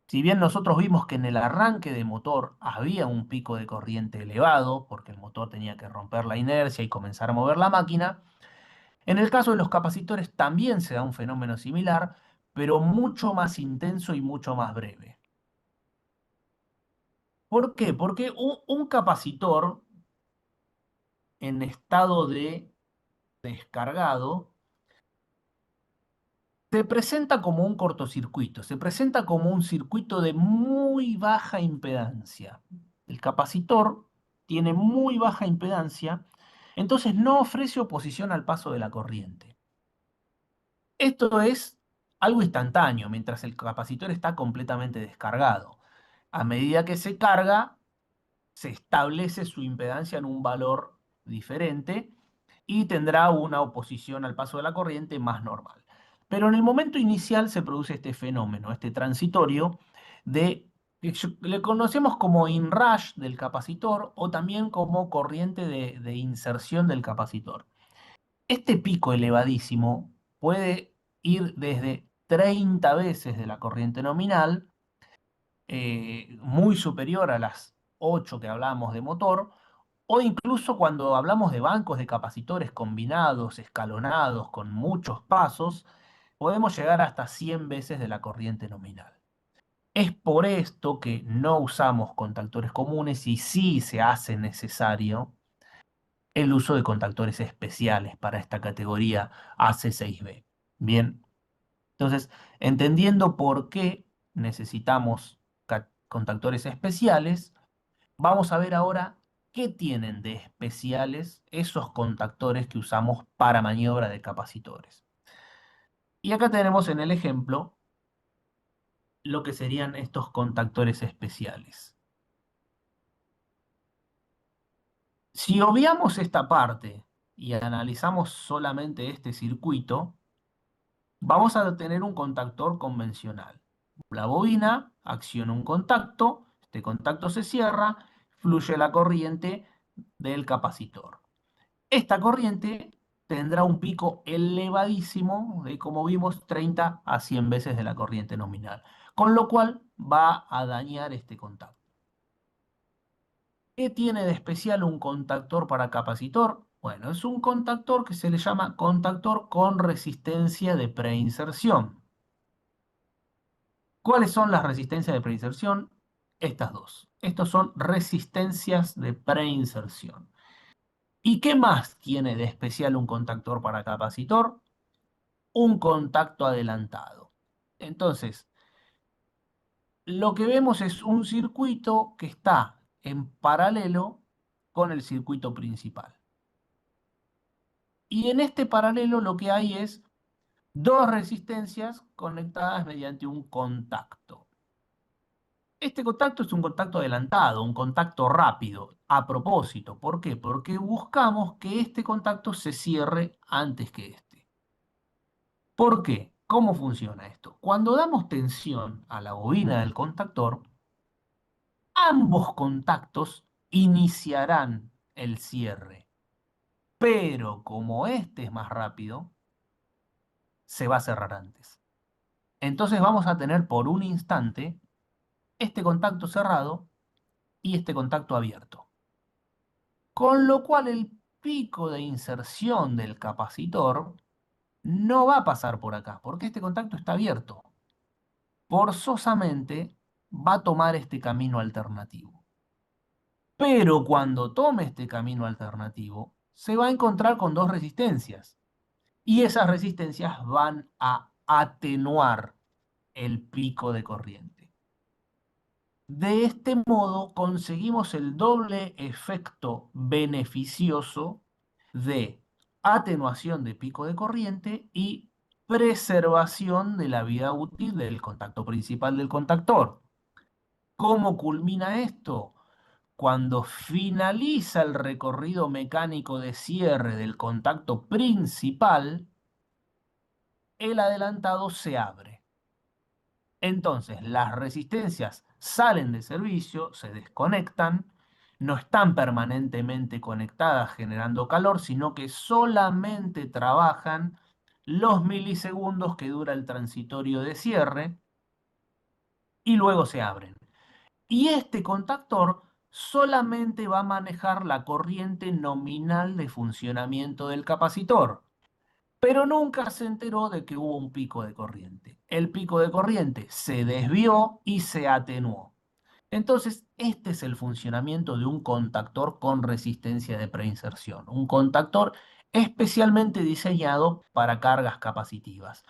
Si bien nosotros vimos que en el arranque de motor había un pico de corriente elevado, porque el motor tenía que romper la inercia y comenzar a mover la máquina, en el caso de los capacitores también se da un fenómeno similar, pero mucho más intenso y mucho más breve. ¿Por qué? Porque un capacitor en estado de descargado se presenta como un cortocircuito, se presenta como un circuito de muy baja impedancia. El capacitor tiene muy baja impedancia, entonces no ofrece oposición al paso de la corriente. Esto es algo instantáneo, mientras el capacitor está completamente descargado. A medida que se carga, se establece su impedancia en un valor diferente y tendrá una oposición al paso de la corriente más normal. Pero en el momento inicial se produce este fenómeno, este transitorio, de, le conocemos como inrush del capacitor o también como corriente de inserción del capacitor. Este pico elevadísimo puede ir desde 30 veces de la corriente nominal, muy superior a las 8 que hablábamos de motor, o incluso cuando hablamos de bancos de capacitores combinados, escalonados, con muchos pasos, podemos llegar hasta 100 veces de la corriente nominal. Es por esto que no usamos contactores comunes y sí se hace necesario el uso de contactores especiales para esta categoría AC6B. Bien, entonces, entendiendo por qué necesitamos contactores especiales, vamos a ver ahora qué tienen de especiales esos contactores que usamos para maniobra de capacitores. Y acá tenemos en el ejemplo lo que serían estos contactores especiales. Si obviamos esta parte y analizamos solamente este circuito, vamos a tener un contactor convencional. La bobina acciona un contacto, este contacto se cierra, fluye la corriente del capacitor. Esta corriente tendrá un pico elevadísimo de, como vimos, 30 a 100 veces de la corriente nominal, con lo cual va a dañar este contacto. ¿Qué tiene de especial un contactor para capacitor? Bueno, es un contactor que se le llama contactor con resistencia de preinserción. ¿Cuáles son las resistencias de preinserción? Estas dos. Estos son resistencias de preinserción. ¿Y qué más tiene de especial un contactor para capacitor? Un contacto adelantado. Entonces, lo que vemos es un circuito que está en paralelo con el circuito principal. Y en este paralelo lo que hay es dos resistencias conectadas mediante un contacto. Este contacto es un contacto adelantado, un contacto rápido, a propósito. ¿Por qué? Porque buscamos que este contacto se cierre antes que este. ¿Por qué? ¿Cómo funciona esto? Cuando damos tensión a la bobina del contactor, ambos contactos iniciarán el cierre, pero como este es más rápido, se va a cerrar antes. Entonces vamos a tener por un instante este contacto cerrado y este contacto abierto. Con lo cual el pico de inserción del capacitor no va a pasar por acá, porque este contacto está abierto. Forzosamente va a tomar este camino alternativo. Pero cuando tome este camino alternativo, se va a encontrar con dos resistencias. Y esas resistencias van a atenuar el pico de corriente. De este modo conseguimos el doble efecto beneficioso de atenuación de pico de corriente y preservación de la vida útil del contacto principal del contactor. ¿Cómo culmina esto? Cuando finaliza el recorrido mecánico de cierre del contacto principal, el adelantado se abre. Entonces, las resistencias salen de servicio, se desconectan, no están permanentemente conectadas generando calor, sino que solamente trabajan los milisegundos que dura el transitorio de cierre y luego se abren. Y este contactor solamente va a manejar la corriente nominal de funcionamiento del capacitor, pero nunca se enteró de que hubo un pico de corriente. El pico de corriente se desvió y se atenuó. Entonces, este es el funcionamiento de un contactor con resistencia de preinserción, un contactor especialmente diseñado para cargas capacitivas,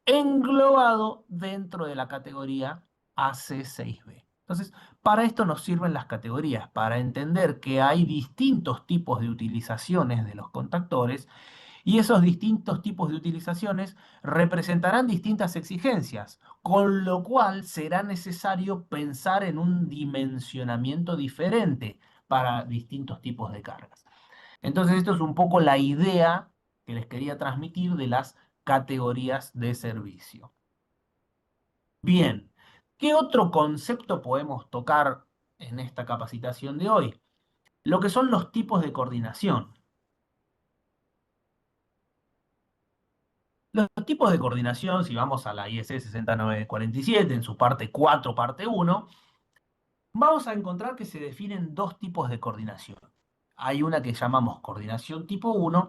englobado dentro de la categoría AC6B. Entonces, para esto nos sirven las categorías, para entender que hay distintos tipos de utilizaciones de los contactores y esos distintos tipos de utilizaciones representarán distintas exigencias, con lo cual será necesario pensar en un dimensionamiento diferente para distintos tipos de cargas. Entonces, esto es un poco la idea que les quería transmitir de las categorías de servicio. Bien, ¿qué otro concepto podemos tocar en esta capacitación de hoy? Lo que son los tipos de coordinación. Los tipos de coordinación, si vamos a la IEC 60947 en su parte 4, parte 1, vamos a encontrar que se definen dos tipos de coordinación. Hay una que llamamos coordinación tipo 1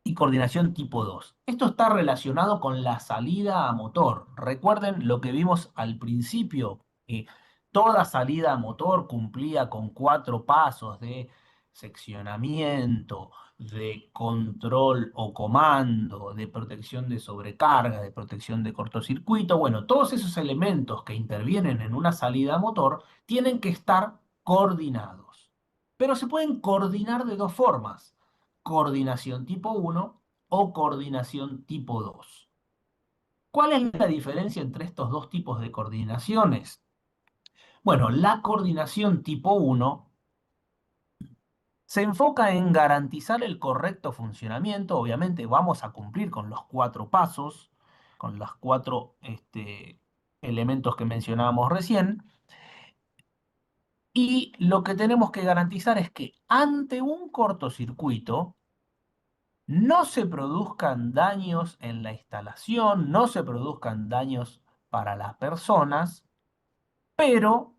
y coordinación tipo 2. Esto está relacionado con la salida a motor. Recuerden lo que vimos al principio, que toda salida a motor cumplía con cuatro pasos de seccionamiento, de control o comando, de protección de sobrecarga, de protección de cortocircuito. Bueno, todos esos elementos que intervienen en una salida a motor tienen que estar coordinados. Pero se pueden coordinar de dos formas: coordinación tipo 1 o coordinación tipo 2. ¿Cuál es la diferencia entre estos dos tipos de coordinaciones? Bueno, la coordinación tipo 1 se enfoca en garantizar el correcto funcionamiento. Obviamente vamos a cumplir con los cuatro pasos, con los cuatro elementos que mencionábamos recién. Y lo que tenemos que garantizar es que ante un cortocircuito no se produzcan daños en la instalación, no se produzcan daños para las personas, pero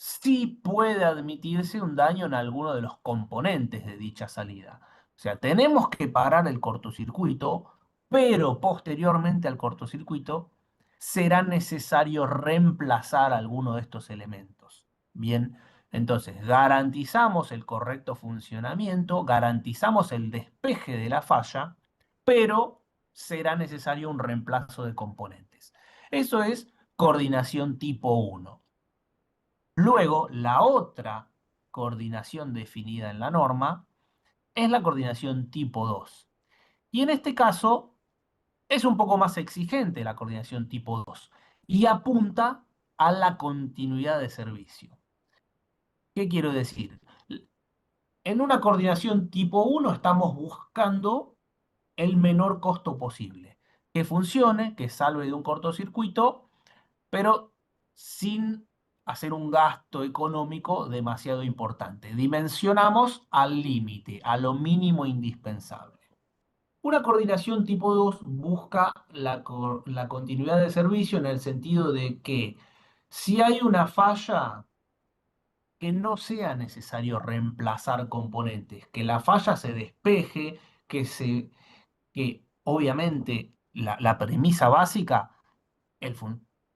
sí puede admitirse un daño en alguno de los componentes de dicha salida. O sea, tenemos que parar el cortocircuito, pero posteriormente al cortocircuito será necesario reemplazar alguno de estos elementos. Bien, entonces garantizamos el correcto funcionamiento, garantizamos el despeje de la falla, pero será necesario un reemplazo de componentes. Eso es coordinación tipo 1. Luego, la otra coordinación definida en la norma es la coordinación tipo 2. Y en este caso es un poco más exigente la coordinación tipo 2 y apunta a la continuidad de servicio. ¿Qué quiero decir? En una coordinación tipo 1 estamos buscando el menor costo posible, que funcione, que salve de un cortocircuito, pero sin hacer un gasto económico demasiado importante. Dimensionamos al límite, a lo mínimo indispensable. Una coordinación tipo 2 busca la continuidad de servicio en el sentido de que si hay una falla, que no sea necesario reemplazar componentes, que la falla se despeje, que obviamente la premisa básica el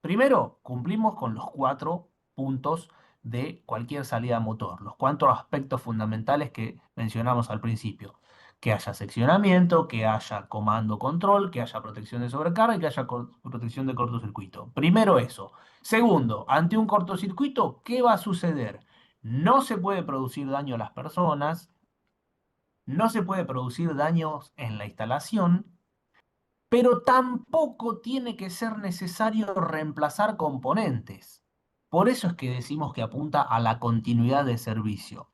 primero, cumplimos con los cuatro puntos de cualquier salida motor, los cuatro aspectos fundamentales que mencionamos al principio. Que haya seccionamiento, que haya comando control, que haya protección de sobrecarga y que haya protección de cortocircuito. Primero eso. Segundo, ante un cortocircuito, ¿qué va a suceder? No se puede producir daño a las personas, no se puede producir daños en la instalación, pero tampoco tiene que ser necesario reemplazar componentes. Por eso es que decimos que apunta a la continuidad de servicio.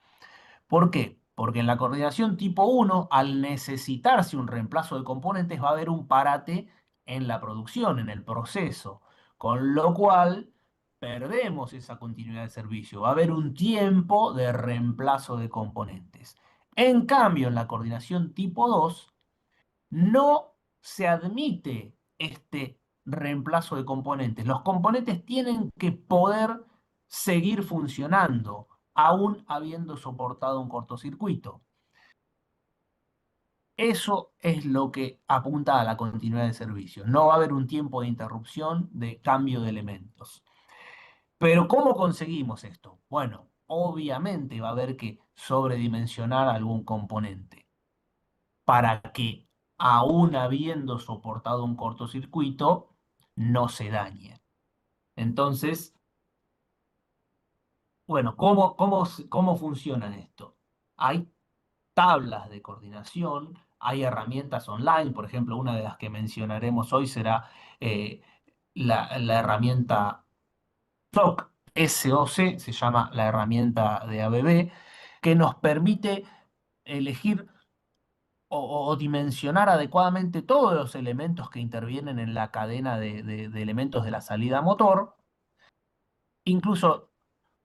¿Por qué? Porque en la coordinación tipo 1, al necesitarse un reemplazo de componentes, va a haber un parate en la producción, en el proceso, con lo cual perdemos esa continuidad de servicio. Va a haber un tiempo de reemplazo de componentes. En cambio, en la coordinación tipo 2, no se admite este reemplazo de componentes. Los componentes tienen que poder seguir funcionando, aún habiendo soportado un cortocircuito. Eso es lo que apunta a la continuidad de servicio. No va a haber un tiempo de interrupción de cambio de elementos. Pero ¿cómo conseguimos esto? Bueno, obviamente va a haber que sobredimensionar algún componente para que, aún habiendo soportado un cortocircuito, no se dañe. Entonces, bueno, ¿cómo funcionan esto? Hay tablas de coordinación, hay herramientas online, por ejemplo, una de las que mencionaremos hoy será eh, la herramienta SOC, se llama la herramienta de ABB, que nos permite elegir o dimensionar adecuadamente todos los elementos que intervienen en la cadena de elementos de la salida motor. Incluso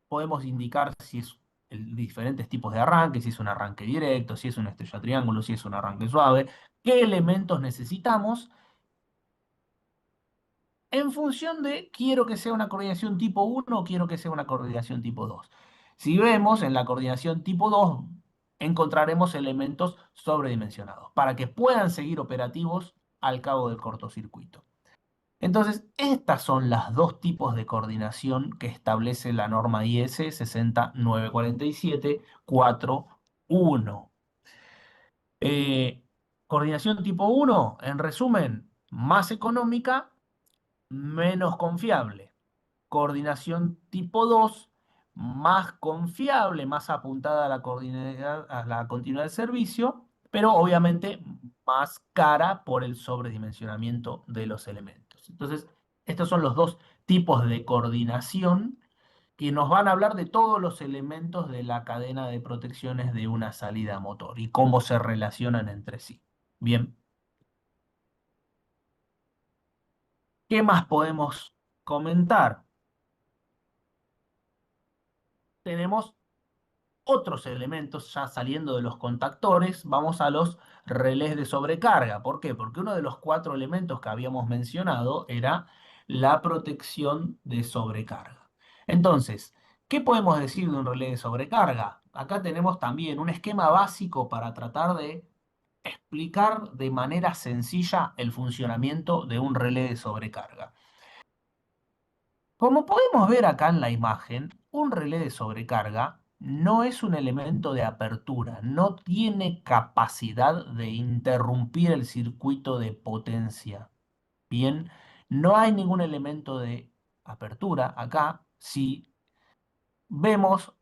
podemos indicar si es diferentes tipos de arranque, si es un arranque directo, si es una estrella triángulo, si es un arranque suave, qué elementos necesitamos en función de quiero que sea una coordinación tipo 1 o quiero que sea una coordinación tipo 2. Si vemos en la coordinación tipo 2, encontraremos elementos sobredimensionados para que puedan seguir operativos al cabo del cortocircuito. Entonces, estas son las dos tipos de coordinación que establece la norma IS 60947-41. Eh, Coordinación tipo 1, en resumen, más económica, menos confiable. Coordinación tipo 2, más confiable, más apuntada a la continuidad del servicio, pero obviamente más cara por el sobredimensionamiento de los elementos. Entonces, estos son los dos tipos de coordinación que nos van a hablar de todos los elementos de la cadena de protecciones de una salida motor y cómo se relacionan entre sí. Bien, ¿qué más podemos comentar? Tenemos otros elementos, ya saliendo de los contactores, vamos a los relés de sobrecarga. ¿Por qué? Porque uno de los cuatro elementos que habíamos mencionado era la protección de sobrecarga. Entonces, ¿qué podemos decir de un relé de sobrecarga? Acá tenemos también un esquema básico para tratar de explicar de manera sencilla el funcionamiento de un relé de sobrecarga. Como podemos ver acá en la imagen, un relé de sobrecarga no es un elemento de apertura, no tiene capacidad de interrumpir el circuito de potencia. Bien, no hay ningún elemento de apertura acá. Si vemos,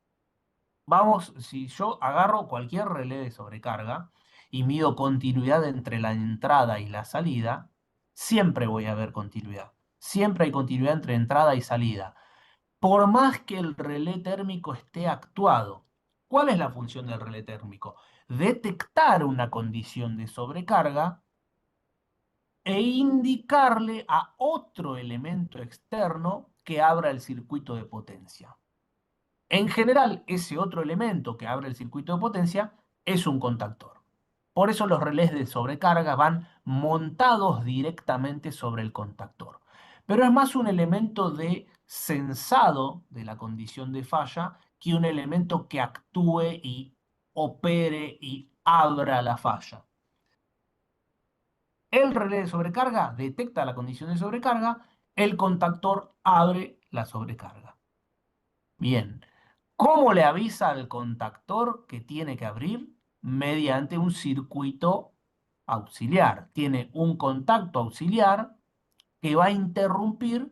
si yo agarro cualquier relé de sobrecarga y mido continuidad entre la entrada y la salida, siempre voy a ver continuidad. Siempre hay continuidad entre entrada y salida por más que el relé térmico esté actuado. ¿Cuál es la función del relé térmico? Detectar una condición de sobrecarga e indicarle a otro elemento externo que abra el circuito de potencia. En general, ese otro elemento que abre el circuito de potencia es un contactor. Por eso los relés de sobrecarga van montados directamente sobre el contactor. Pero es más un elemento de sensado de la condición de falla que un elemento que actúe y opere y abra la falla. El relé de sobrecarga detecta la condición de sobrecarga, el contactor abre la sobrecarga. Bien, ¿cómo le avisa al contactor que tiene que abrir? Mediante un circuito auxiliar. Tiene un contacto auxiliar que va a interrumpir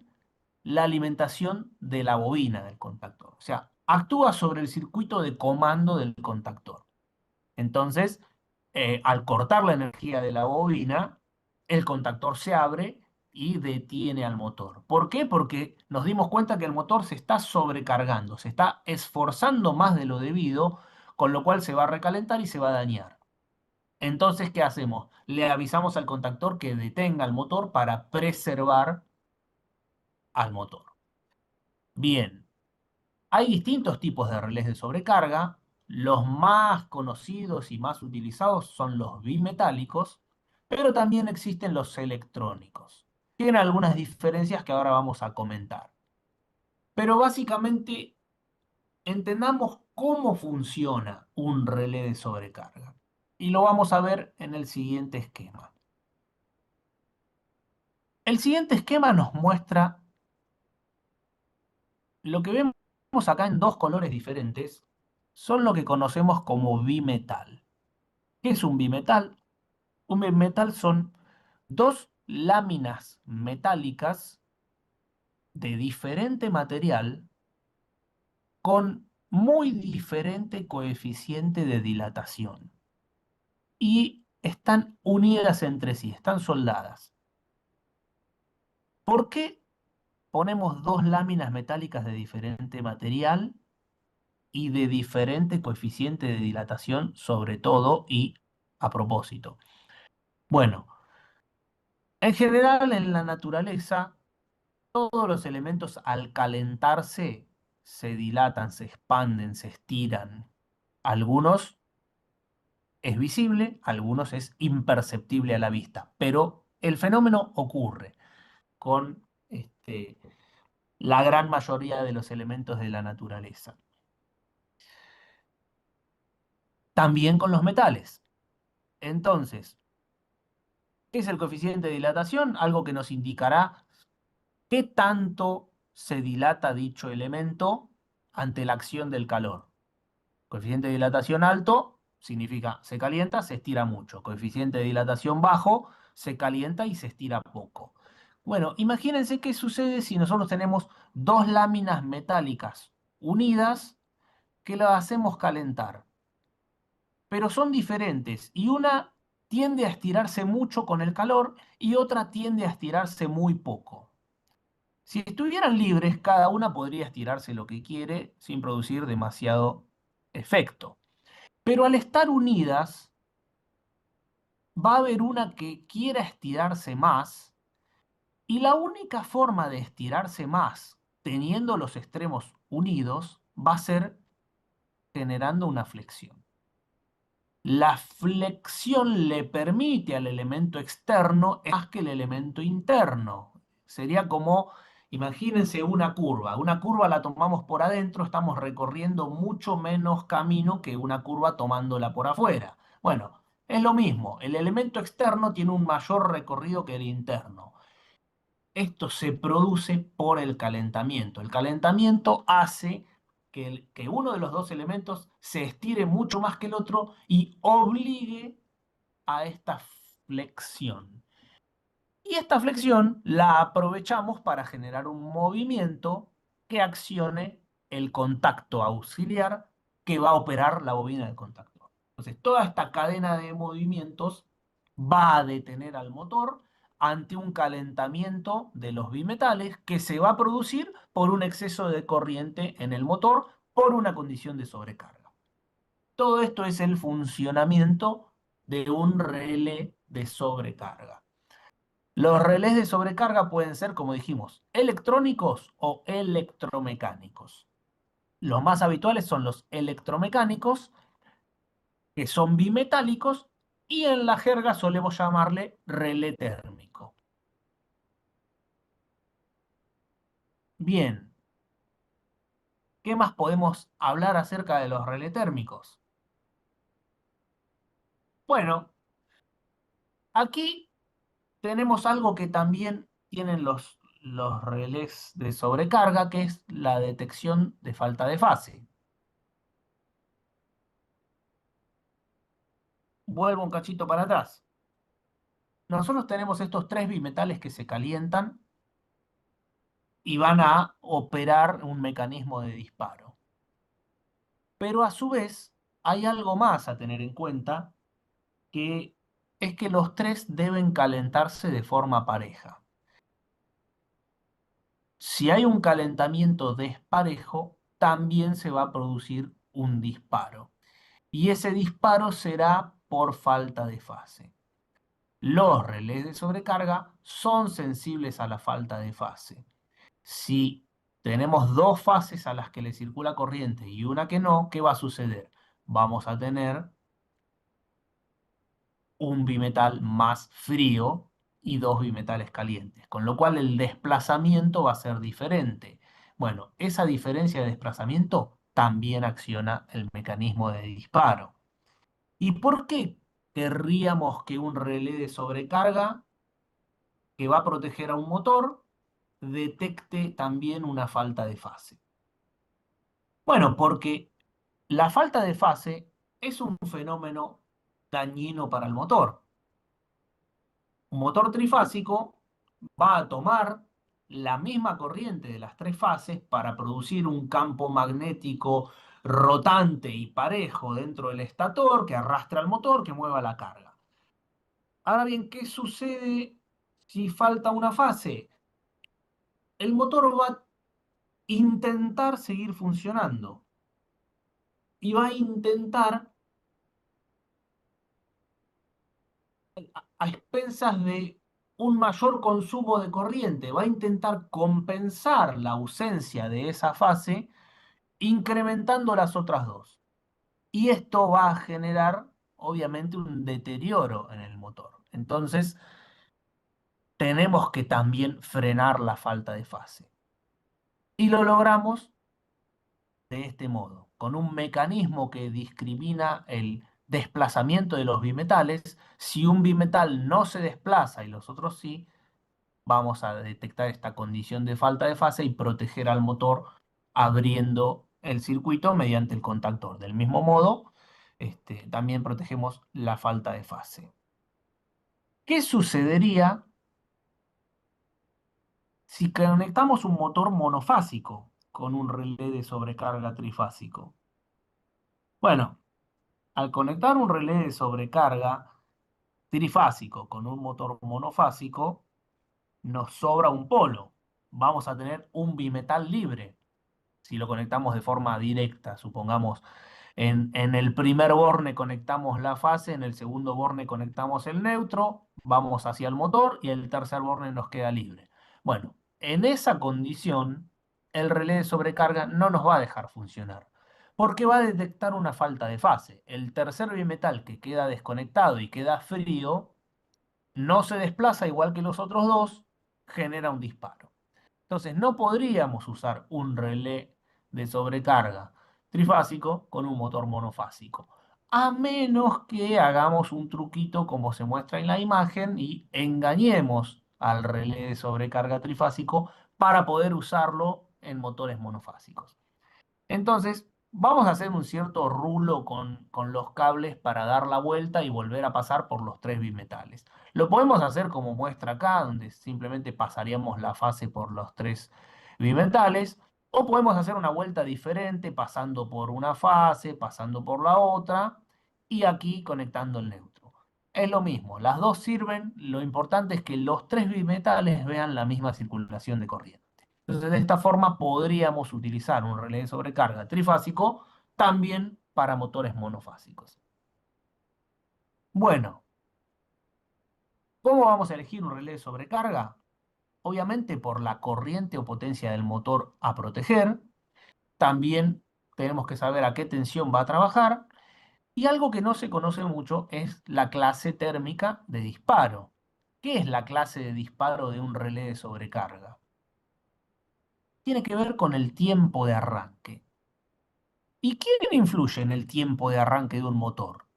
la alimentación de la bobina del contactor. O sea, actúa sobre el circuito de comando del contactor. Entonces, al cortar la energía de la bobina, el contactor se abre y detiene al motor. ¿Por qué? Porque nos dimos cuenta que el motor se está sobrecargando, se está esforzando más de lo debido, con lo cual se va a recalentar y se va a dañar. Entonces, ¿qué hacemos? Le avisamos al contactor que detenga el motor para preservar al motor. Bien, hay distintos tipos de relés de sobrecarga. Los más conocidos y más utilizados son los bimetálicos, pero también existen los electrónicos. Tienen algunas diferencias que ahora vamos a comentar. Pero básicamente entendamos cómo funciona un relé de sobrecarga. Y lo vamos a ver en el siguiente esquema. El siguiente esquema nos muestra lo que vemos acá en dos colores diferentes, son lo que conocemos como bimetal. ¿Qué es un bimetal? Un bimetal son dos láminas metálicas de diferente material con muy diferente coeficiente de dilatación y están unidas entre sí, están soldadas. ¿Por qué ponemos dos láminas metálicas de diferente material y de diferente coeficiente de dilatación sobre todo y a propósito? Bueno, en general en la naturaleza todos los elementos al calentarse se dilatan, se expanden, se estiran. Algunos es visible, algunos es imperceptible a la vista, pero el fenómeno ocurre con la gran mayoría de los elementos de la naturaleza. También con los metales. Entonces, ¿qué es el coeficiente de dilatación? Algo que nos indicará qué tanto se dilata dicho elemento ante la acción del calor. Coeficiente de dilatación alto significa se calienta, se estira mucho. Coeficiente de dilatación bajo, se calienta y se estira poco. Bueno, imagínense qué sucede si nosotros tenemos dos láminas metálicas unidas que las hacemos calentar, pero son diferentes y una tiende a estirarse mucho con el calor y otra tiende a estirarse muy poco. Si estuvieran libres, cada una podría estirarse lo que quiere sin producir demasiado efecto. Pero al estar unidas, va a haber una que quiera estirarse más y la única forma de estirarse más teniendo los extremos unidos va a ser generando una flexión. La flexión le permite al elemento externo más que el elemento interno. Sería como, imagínense una curva. Una curva la tomamos por adentro, estamos recorriendo mucho menos camino que una curva tomándola por afuera. Bueno, es lo mismo. El elemento externo tiene un mayor recorrido que el interno. Esto se produce por el calentamiento. El calentamiento hace que uno de los dos elementos se estire mucho más que el otro y obligue a esta flexión. Y esta flexión la aprovechamos para generar un movimiento que accione el contacto auxiliar que va a operar la bobina del contactor. Entonces, toda esta cadena de movimientos va a detener al motor ante un calentamiento de los bimetales que se va a producir por un exceso de corriente en el motor por una condición de sobrecarga. Todo esto es el funcionamiento de un relé de sobrecarga. Los relés de sobrecarga pueden ser, como dijimos, electrónicos o electromecánicos. Los más habituales son los electromecánicos, que son bimetálicos, y en la jerga solemos llamarle relé térmico. Bien, ¿qué más podemos hablar acerca de los relé térmicos? Bueno, aquí tenemos algo que también tienen los relés de sobrecarga, que es la detección de falta de fase. Vuelvo un cachito para atrás. Nosotros tenemos estos tres bimetales que se calientan y van a operar un mecanismo de disparo. Pero a su vez hay algo más a tener en cuenta, que es que los tres deben calentarse de forma pareja. Si hay un calentamiento desparejo, también se va a producir un disparo. Y ese disparo será por falta de fase. Los relés de sobrecarga son sensibles a la falta de fase. Si tenemos dos fases a las que le circula corriente y una que no, ¿qué va a suceder? Vamos a tener un bimetal más frío y dos bimetales calientes, con lo cual el desplazamiento va a ser diferente. Bueno, esa diferencia de desplazamiento también acciona el mecanismo de disparo. ¿Y por qué querríamos que un relé de sobrecarga que va a proteger a un motor detecte también una falta de fase? Bueno, porque la falta de fase es un fenómeno dañino para el motor. Un motor trifásico va a tomar la misma corriente de las tres fases para producir un campo magnético rotante y parejo dentro del estator que arrastra al motor, que mueva la carga. Ahora bien, ¿qué sucede si falta una fase? El motor va a intentar seguir funcionando y va a intentar a expensas de un mayor consumo de corriente. Va a intentar compensar la ausencia de esa fase incrementando las otras dos. Y esto va a generar, obviamente, un deterioro en el motor. Entonces, tenemos que también frenar la falta de fase. Y lo logramos de este modo, con un mecanismo que discrimina el desplazamiento de los bimetales. Si un bimetal no se desplaza y los otros sí, vamos a detectar esta condición de falta de fase y proteger al motor abriendo el circuito mediante el contactor. Del mismo modo, también protegemos la falta de fase. ¿Qué sucedería si conectamos un motor monofásico con un relé de sobrecarga trifásico? Bueno, al conectar un relé de sobrecarga trifásico con un motor monofásico, nos sobra un polo. vamos a tener un bimetal libre si lo conectamos de forma directa. Supongamos, en el primer borne conectamos la fase, en el segundo borne conectamos el neutro, vamos hacia el motor y el tercer borne nos queda libre. Bueno, en esa condición, el relé de sobrecarga no nos va a dejar funcionar, porque va a detectar una falta de fase. El tercer bimetal que queda desconectado y queda frío, no se desplaza igual que los otros dos, genera un disparo. Entonces, no podríamos usar un relé de sobrecarga trifásico con un motor monofásico, a menos que hagamos un truquito como se muestra en la imagen y engañemos al relé de sobrecarga trifásico para poder usarlo en motores monofásicos. Entonces, vamos a hacer un cierto rulo con los cables para dar la vuelta y volver a pasar por los tres bimetales. Lo podemos hacer como muestra acá, donde simplemente pasaríamos la fase por los tres bimetales, o podemos hacer una vuelta diferente, pasando por una fase, pasando por la otra, y aquí conectando el neutro. Es lo mismo, las dos sirven, lo importante es que los tres bimetales vean la misma circulación de corriente. Entonces, de esta forma podríamos utilizar un relé de sobrecarga trifásico también para motores monofásicos. Bueno, ¿cómo vamos a elegir un relé de sobrecarga? Obviamente por la corriente o potencia del motor a proteger. También tenemos que saber a qué tensión va a trabajar. Y algo que no se conoce mucho es la clase térmica de disparo. ¿Qué es la clase de disparo de un relé de sobrecarga? Tiene que ver con el tiempo de arranque. ¿Y quién influye en el tiempo de arranque de un motor?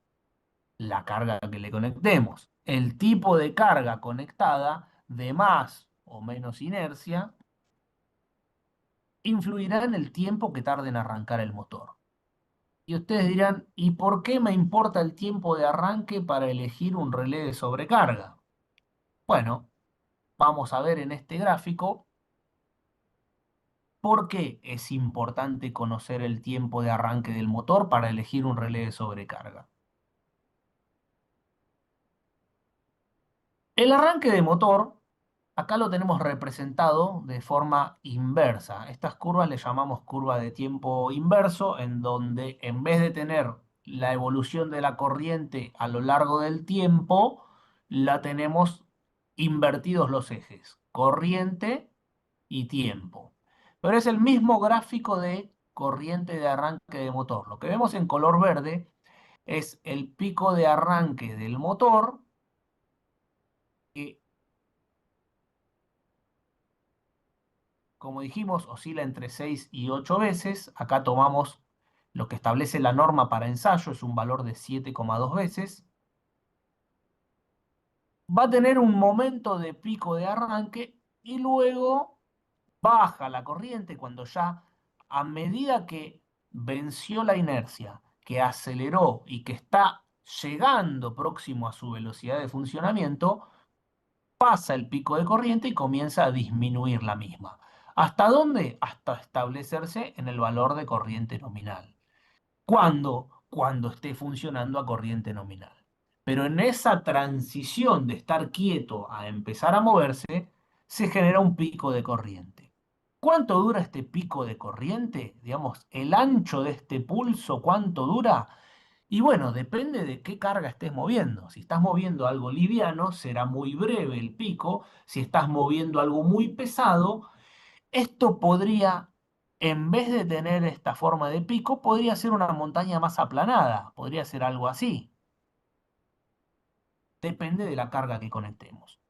La carga que le conectemos. El tipo de carga conectada, de más o menos inercia, influirá en el tiempo que tarde en arrancar el motor. Y ustedes dirán, ¿y por qué me importa el tiempo de arranque para elegir un relé de sobrecarga? Bueno, vamos a ver en este gráfico por qué es importante conocer el tiempo de arranque del motor para elegir un relé de sobrecarga. El arranque de motor, acá lo tenemos representado de forma inversa. Estas curvas le llamamos curva de tiempo inverso, en donde en vez de tener la evolución de la corriente a lo largo del tiempo, la tenemos invertidos los ejes, corriente y tiempo. Pero es el mismo gráfico de corriente de arranque de motor. Lo que vemos en color verde es el pico de arranque del motor, que, como dijimos, oscila entre 6 y 8 veces. Acá tomamos lo que establece la norma para ensayo, es un valor de 7,2 veces. Va a tener un momento de pico de arranque y luego baja la corriente cuando ya, a medida que venció la inercia, que aceleró y que está llegando próximo a su velocidad de funcionamiento, pasa el pico de corriente y comienza a disminuir la misma. ¿Hasta dónde? Hasta establecerse en el valor de corriente nominal. ¿Cuándo? Cuando esté funcionando a corriente nominal. Pero en esa transición de estar quieto a empezar a moverse, se genera un pico de corriente. ¿Cuánto dura este pico de corriente? Digamos, el ancho de este pulso, ¿cuánto dura? Y bueno, depende de qué carga estés moviendo. Si estás moviendo algo liviano, será muy breve el pico. Si estás moviendo algo muy pesado, esto podría, en vez de tener esta forma de pico, podría ser una montaña más aplanada. Podría ser algo así. Depende de la carga que conectemos.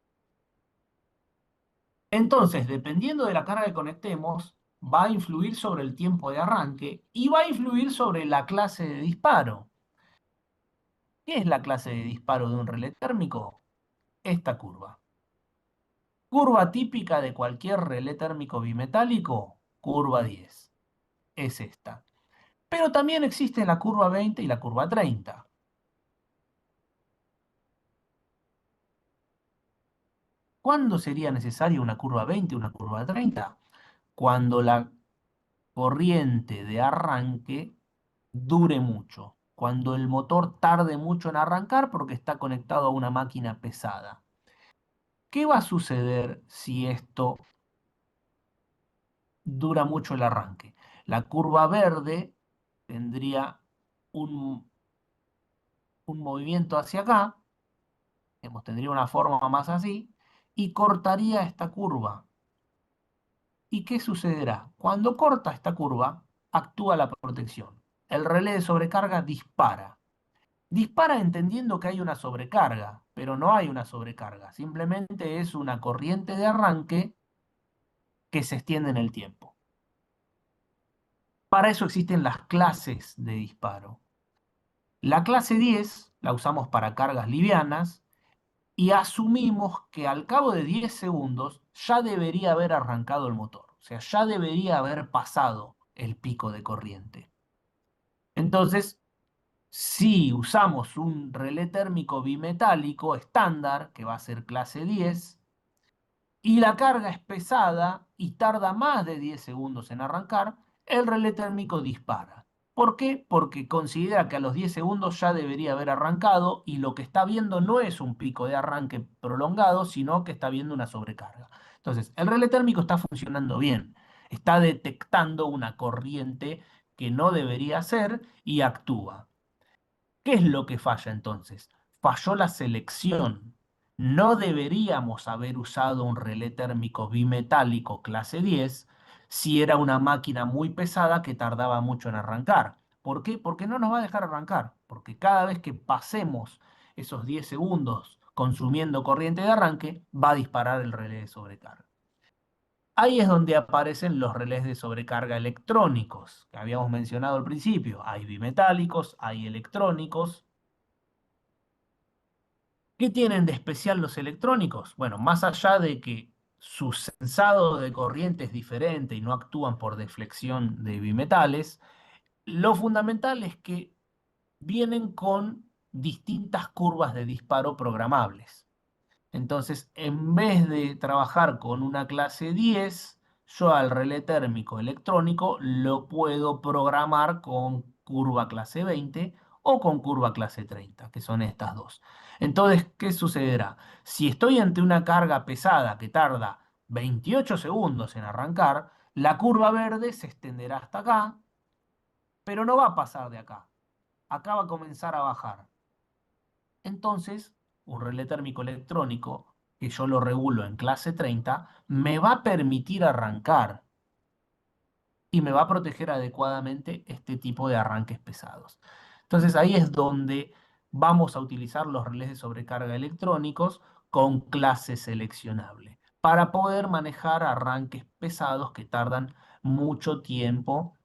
Entonces, dependiendo de la carga que conectemos, va a influir sobre el tiempo de arranque y va a influir sobre la clase de disparo. ¿Qué es la clase de disparo de un relé térmico? Esta curva. Curva típica de cualquier relé térmico bimetálico, curva 10. Es esta. Pero también existe la curva 20 y la curva 30. ¿Cuándo sería necesaria una curva 20 y una curva 30? Cuando la corriente de arranque dure mucho. Cuando el motor tarde mucho en arrancar porque está conectado a una máquina pesada. ¿Qué va a suceder si esto dura mucho el arranque. La curva verde tendría un, un movimiento hacia acá, digamos, tendría una forma más así, y cortaría esta curva. ¿Y qué sucederá? Cuando corta esta curva, actúa la protección. El relé de sobrecarga dispara. Dispara entendiendo que hay una sobrecarga, pero no hay una sobrecarga. Simplemente es una corriente de arranque que se extiende en el tiempo. Para eso existen las clases de disparo. La clase 10 la usamos para cargas livianas y asumimos que al cabo de 10 segundos ya debería haber arrancado el motor. O sea, ya debería haber pasado el pico de corriente. Entonces, si usamos un relé térmico bimetálico estándar, que va a ser clase 10, y la carga es pesada y tarda más de 10 segundos en arrancar, el relé térmico dispara. ¿Por qué? Porque considera que a los 10 segundos ya debería haber arrancado y lo que está viendo no es un pico de arranque prolongado, sino que está viendo una sobrecarga. Entonces, el relé térmico está funcionando bien, está detectando una corriente que no debería ser y actúa. ¿Qué es lo que falla entonces? Falló la selección. No deberíamos haber usado un relé térmico bimetálico clase 10 si era una máquina muy pesada que tardaba mucho en arrancar. ¿Por qué? Porque no nos va a dejar arrancar. Porque cada vez que pasemos esos 10 segundos consumiendo corriente de arranque, va a disparar el relé de sobrecarga. Ahí es donde aparecen los relés de sobrecarga electrónicos, que habíamos mencionado al principio. Hay bimetálicos, hay electrónicos. ¿Qué tienen de especial los electrónicos? Bueno, más allá de que su sensado de corriente es diferente y no actúan por deflexión de bimetales, lo fundamental es que vienen con distintas curvas de disparo programables. Entonces, en vez de trabajar con una clase 10, yo al relé térmico electrónico lo puedo programar con curva clase 20 o con curva clase 30, que son estas dos. Entonces, ¿qué sucederá? Si estoy ante una carga pesada que tarda 28 segundos en arrancar, la curva verde se extenderá hasta acá, pero no va a pasar de acá. Acá va a comenzar a bajar. Entonces, un relé térmico electrónico, que yo lo regulo en clase 30, me va a permitir arrancar y me va a proteger adecuadamente este tipo de arranques pesados. Entonces, ahí es donde vamos a utilizar los relés de sobrecarga electrónicos con clase seleccionable para poder manejar arranques pesados que tardan mucho tiempo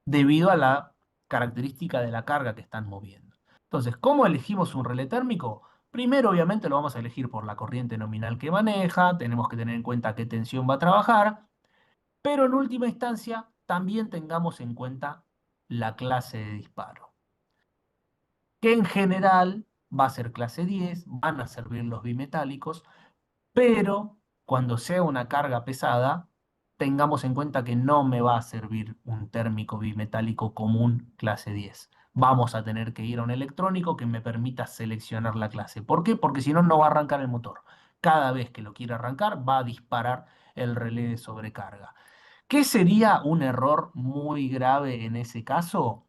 debido a la característica de la carga que están moviendo. Entonces, ¿cómo elegimos un relé térmico? Primero, obviamente, lo vamos a elegir por la corriente nominal que maneja, tenemos que tener en cuenta qué tensión va a trabajar, pero en última instancia, también tengamos en cuenta la clase de disparo, que en general va a ser clase 10, van a servir los bimetálicos, pero cuando sea una carga pesada, tengamos en cuenta que no me va a servir un térmico bimetálico común clase 10. Vamos a tener que ir a un electrónico que me permita seleccionar la clase. ¿Por qué? Porque si no, no va a arrancar el motor. Cada vez que lo quiera arrancar, va a disparar el relé de sobrecarga. ¿Qué sería un error muy grave en ese caso?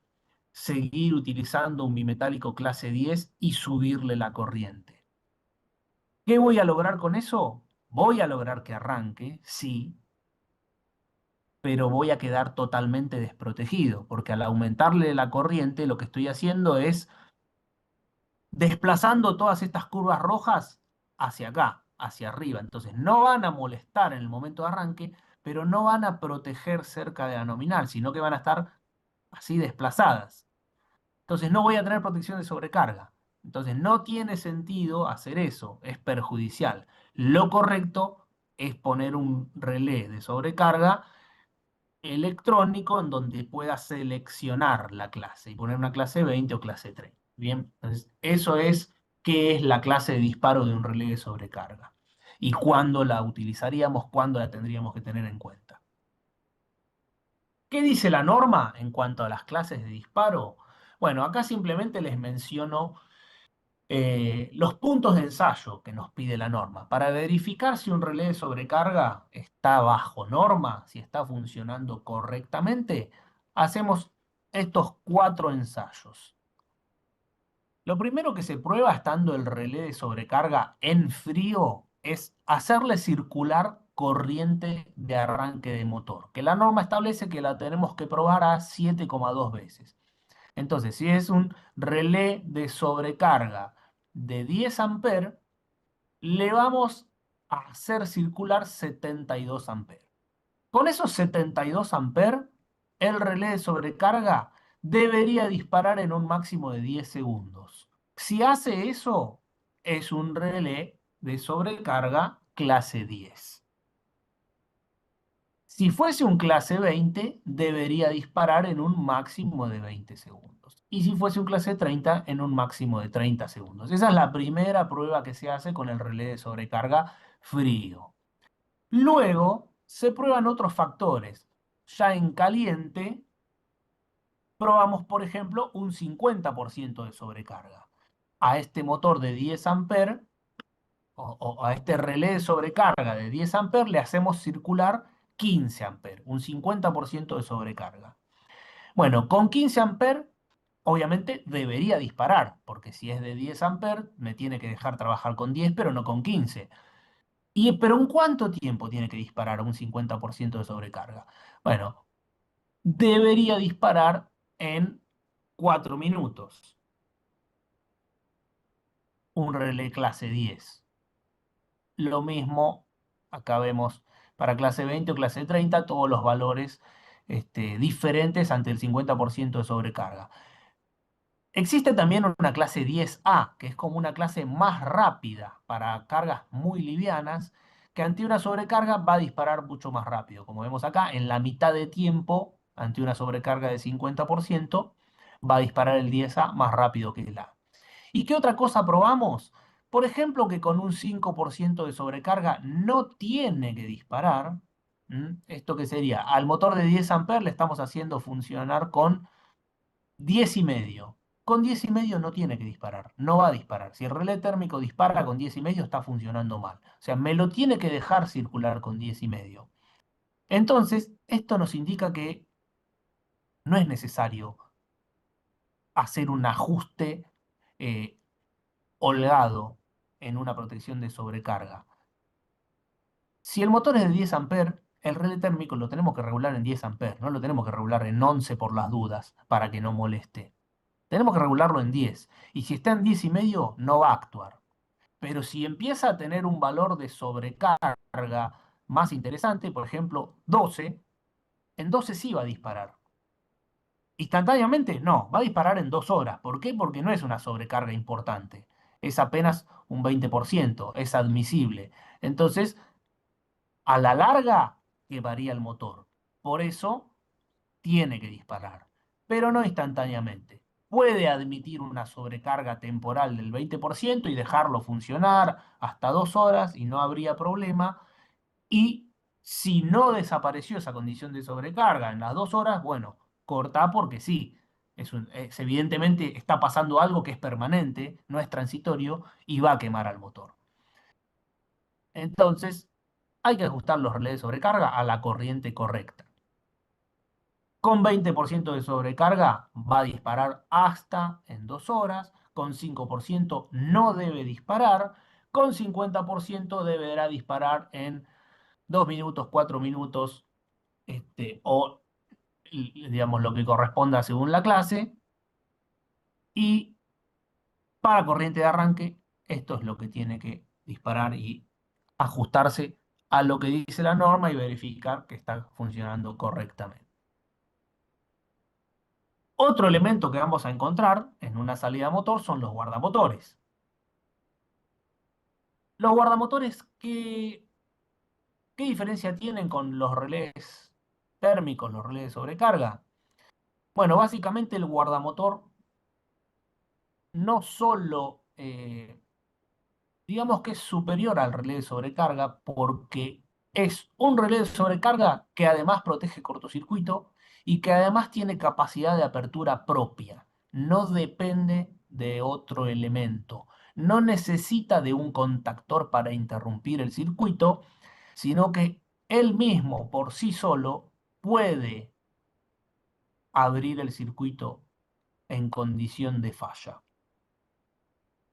Seguir utilizando un bimetálico clase 10 y subirle la corriente. ¿Qué voy a lograr con eso? Voy a lograr que arranque, sí, pero voy a quedar totalmente desprotegido, porque al aumentarle la corriente, lo que estoy haciendo es desplazando todas estas curvas rojas hacia acá, hacia arriba. Entonces no van a molestar en el momento de arranque, pero no van a proteger cerca de la nominal, sino que van a estar así desplazadas. Entonces no voy a tener protección de sobrecarga. Entonces no tiene sentido hacer eso, es perjudicial. Lo correcto es poner un relé de sobrecarga electrónico en donde pueda seleccionar la clase y poner una clase 20 o clase 3. Bien, entonces eso es qué es la clase de disparo de un relé de sobrecarga y cuándo la utilizaríamos, cuándo la tendríamos que tener en cuenta. ¿Qué dice la norma en cuanto a las clases de disparo? Bueno, acá simplemente les menciono Los puntos de ensayo que nos pide la norma. Para verificar si un relé de sobrecarga está bajo norma, si está funcionando correctamente, hacemos estos 4 ensayos. Lo primero que se prueba estando el relé de sobrecarga en frío es hacerle circular corriente de arranque de motor, que la norma establece que la tenemos que probar a 7,2 veces. Entonces, si es un relé de sobrecarga de 10 amperes, le vamos a hacer circular 72 amperes. Con esos 72 amperes, el relé de sobrecarga debería disparar en un máximo de 10 segundos. Si hace eso, es un relé de sobrecarga clase 10. Si fuese un clase 20, debería disparar en un máximo de 20 segundos. Y si fuese un clase 30, en un máximo de 30 segundos. Esa es la primera prueba que se hace con el relé de sobrecarga frío. Luego se prueban otros factores. Ya en caliente, probamos, por ejemplo, un 50% de sobrecarga. A este motor de 10 amperes o a este relé de sobrecarga de 10 amperes le hacemos circular 15 amperes, un 50% de sobrecarga. Bueno, con 15 amperes, obviamente debería disparar, porque si es de 10 amperes, me tiene que dejar trabajar con 10, pero no con 15. ¿Pero en cuánto tiempo tiene que disparar un 50% de sobrecarga? Bueno, debería disparar en 4 minutos, un relé clase 10. Lo mismo, acá vemos para clase 20 o clase 30 todos los valores diferentes ante el 50% de sobrecarga. Existe también una clase 10A, que es como una clase más rápida para cargas muy livianas, que ante una sobrecarga va a disparar mucho más rápido. Como vemos acá, en la mitad de tiempo, ante una sobrecarga de 50%, va a disparar el 10A más rápido que el A. ¿Y qué otra cosa probamos? Por ejemplo, que con un 5% de sobrecarga no tiene que disparar. ¿Esto qué sería? Al motor de 10 amperes le estamos haciendo funcionar con 10,5. Con 10,5 no tiene que disparar, no va a disparar. Si el relé térmico dispara con 10,5 está funcionando mal. O sea, me lo tiene que dejar circular con 10,5. Entonces, esto nos indica que no es necesario hacer un ajuste eh, holgado en una protección de sobrecarga. Si el motor es de 10 amperes, el relé térmico lo tenemos que regular en 10 amperes, no lo tenemos que regular en 11 por las dudas para que no moleste. Tenemos que regularlo en 10. Y si está en 10,5, no va a actuar. Pero si empieza a tener un valor de sobrecarga más interesante, por ejemplo, 12, en 12 sí va a disparar. Instantáneamente, no, va a disparar en 2 horas. ¿Por qué? Porque no es una sobrecarga importante. Es apenas un 20%, es admisible. Entonces, a la larga, quemaría el motor. Por eso, tiene que disparar, pero no instantáneamente. Puede admitir una sobrecarga temporal del 20% y dejarlo funcionar hasta 2 horas y no habría problema. Y si no desapareció esa condición de sobrecarga en las 2 horas, bueno, corta porque sí. Evidentemente está pasando algo que es permanente, no es transitorio y va a quemar al motor. Entonces, hay que ajustar los relés de sobrecarga a la corriente correcta. Con 20% de sobrecarga va a disparar hasta en 2 horas. Con 5% no debe disparar. Con 50% deberá disparar en 2 minutos, 4 minutos, o digamos lo que corresponda según la clase. Y para corriente de arranque, esto es lo que tiene que disparar y ajustarse a lo que dice la norma y verificar que está funcionando correctamente. Otro elemento que vamos a encontrar en una salida motor son los guardamotores. Los guardamotores, ¿qué diferencia tienen con los relés térmicos, los relés de sobrecarga? Bueno, básicamente el guardamotor no solo, digamos que es superior al relé de sobrecarga porque es un relé de sobrecarga que además protege cortocircuito y que además tiene capacidad de apertura propia. No depende de otro elemento. no necesita de un contactor para interrumpir el circuito, sino que él mismo por sí solo puede abrir el circuito en condición de falla.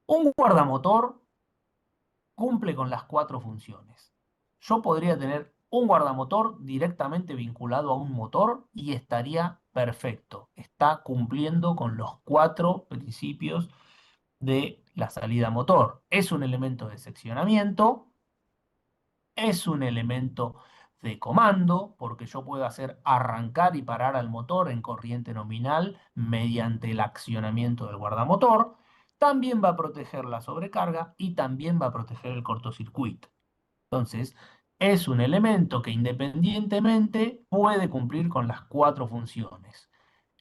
Un guardamotor cumple con las cuatro funciones. Yo podría tener un guardamotor directamente vinculado a un motor y estaría perfecto. Está cumpliendo con los cuatro principios de la salida motor. Es un elemento de seccionamiento, es un elemento de comando, porque yo puedo hacer arrancar y parar al motor en corriente nominal mediante el accionamiento del guardamotor. También va a proteger la sobrecarga y también va a proteger el cortocircuito. Entonces, es un elemento que independientemente puede cumplir con las cuatro funciones.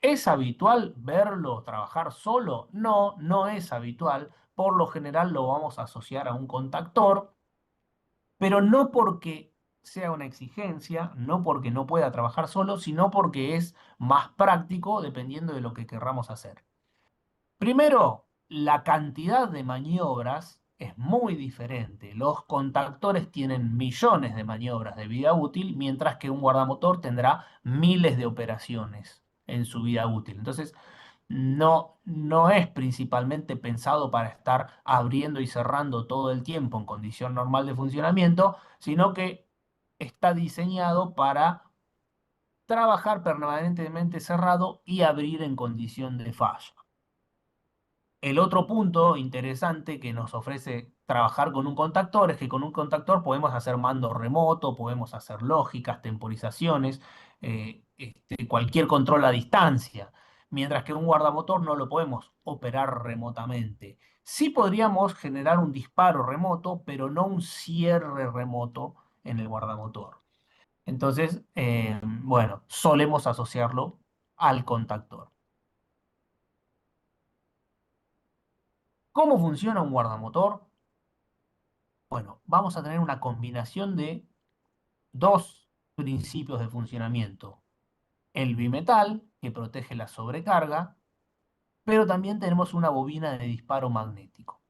¿Es habitual verlo trabajar solo? No, no es habitual. Por lo general lo vamos a asociar a un contactor, pero no porque sea una exigencia, no porque no pueda trabajar solo, sino porque es más práctico dependiendo de lo que querramos hacer. Primero, la cantidad de maniobras es muy diferente. Los contactores tienen millones de maniobras de vida útil, mientras que un guardamotor tendrá miles de operaciones en su vida útil. Entonces, no es principalmente pensado para estar abriendo y cerrando todo el tiempo en condición normal de funcionamiento, sino que está diseñado para trabajar permanentemente cerrado y abrir en condición de falla. El otro punto interesante que nos ofrece trabajar con un contactor es que con un contactor podemos hacer mando remoto, podemos hacer lógicas, temporizaciones, cualquier control a distancia, mientras que un guardamotor no lo podemos operar remotamente. Sí podríamos generar un disparo remoto, pero no un cierre remoto en el guardamotor. Entonces, bueno, solemos asociarlo al contactor. ¿Cómo funciona un guardamotor? Bueno, vamos a tener una combinación de dos principios de funcionamiento. El bimetal, que protege la sobrecarga, pero también tenemos una bobina de disparo magnético.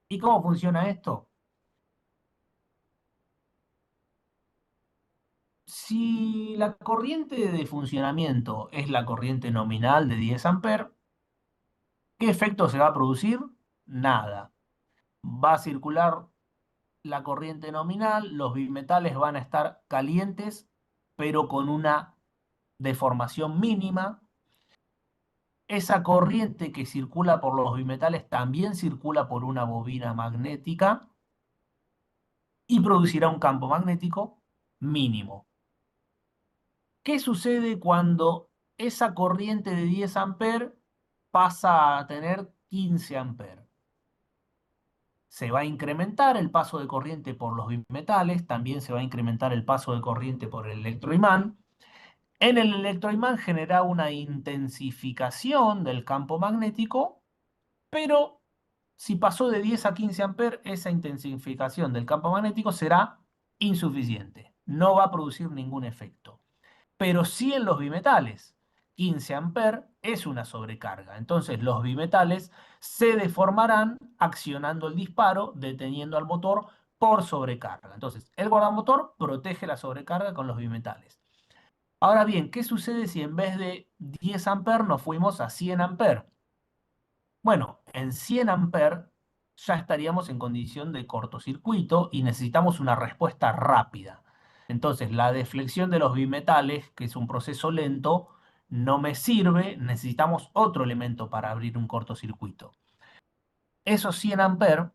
¿Y cómo funciona esto? Si la corriente de funcionamiento es la corriente nominal de 10 amperes, ¿qué efecto se va a producir? Nada. Va a circular la corriente nominal, los bimetales van a estar calientes, pero con una deformación mínima. Esa corriente que circula por los bimetales también circula por una bobina magnética y producirá un campo magnético mínimo. ¿Qué sucede cuando esa corriente de 10 amperes pasa a tener 15 amperes? Se va a incrementar el paso de corriente por los bimetales, también se va a incrementar el paso de corriente por el electroimán. En el electroimán genera una intensificación del campo magnético, pero si pasó de 10 a 15 amperes, esa intensificación del campo magnético será insuficiente, no va a producir ningún efecto. Pero sí en los bimetales, 15 amperes es una sobrecarga, entonces los bimetales se deformarán accionando el disparo, deteniendo al motor por sobrecarga. Entonces, el guardamotor protege la sobrecarga con los bimetales. Ahora bien, ¿qué sucede si en vez de 10 amperes nos fuimos a 100 amperes? Bueno, en 100 amperes ya estaríamos en condición de cortocircuito y necesitamos una respuesta rápida. Entonces, la deflexión de los bimetales, que es un proceso lento, no me sirve, necesitamos otro elemento para abrir un cortocircuito. Esos 100 amperes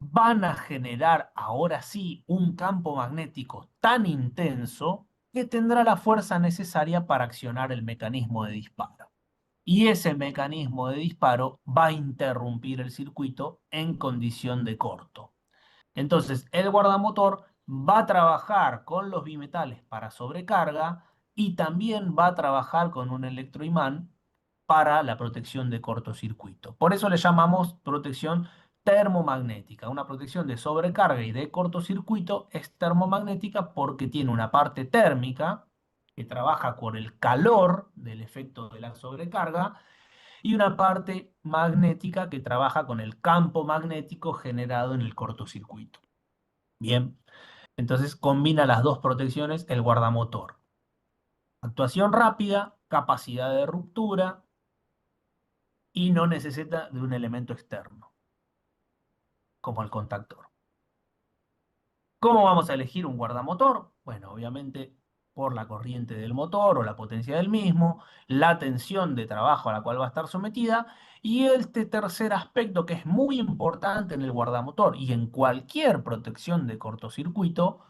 van a generar ahora sí un campo magnético tan intenso que tendrá la fuerza necesaria para accionar el mecanismo de disparo. Y ese mecanismo de disparo va a interrumpir el circuito en condición de corto. Entonces, el guardamotor va a trabajar con los bimetales para sobrecarga y también va a trabajar con un electroimán para la protección de cortocircuito. Por eso le llamamos protección termomagnética. Una protección de sobrecarga y de cortocircuito es termomagnética porque tiene una parte térmica que trabaja con el calor del efecto de la sobrecarga y una parte magnética que trabaja con el campo magnético generado en el cortocircuito. Bien, entonces combina las dos protecciones el guardamotor. Actuación rápida, capacidad de ruptura y no necesita de un elemento externo, como el contactor. ¿Cómo vamos a elegir un guardamotor? Bueno, obviamente por la corriente del motor o la potencia del mismo, la tensión de trabajo a la cual va a estar sometida y este tercer aspecto que es muy importante en el guardamotor y en cualquier protección de cortocircuito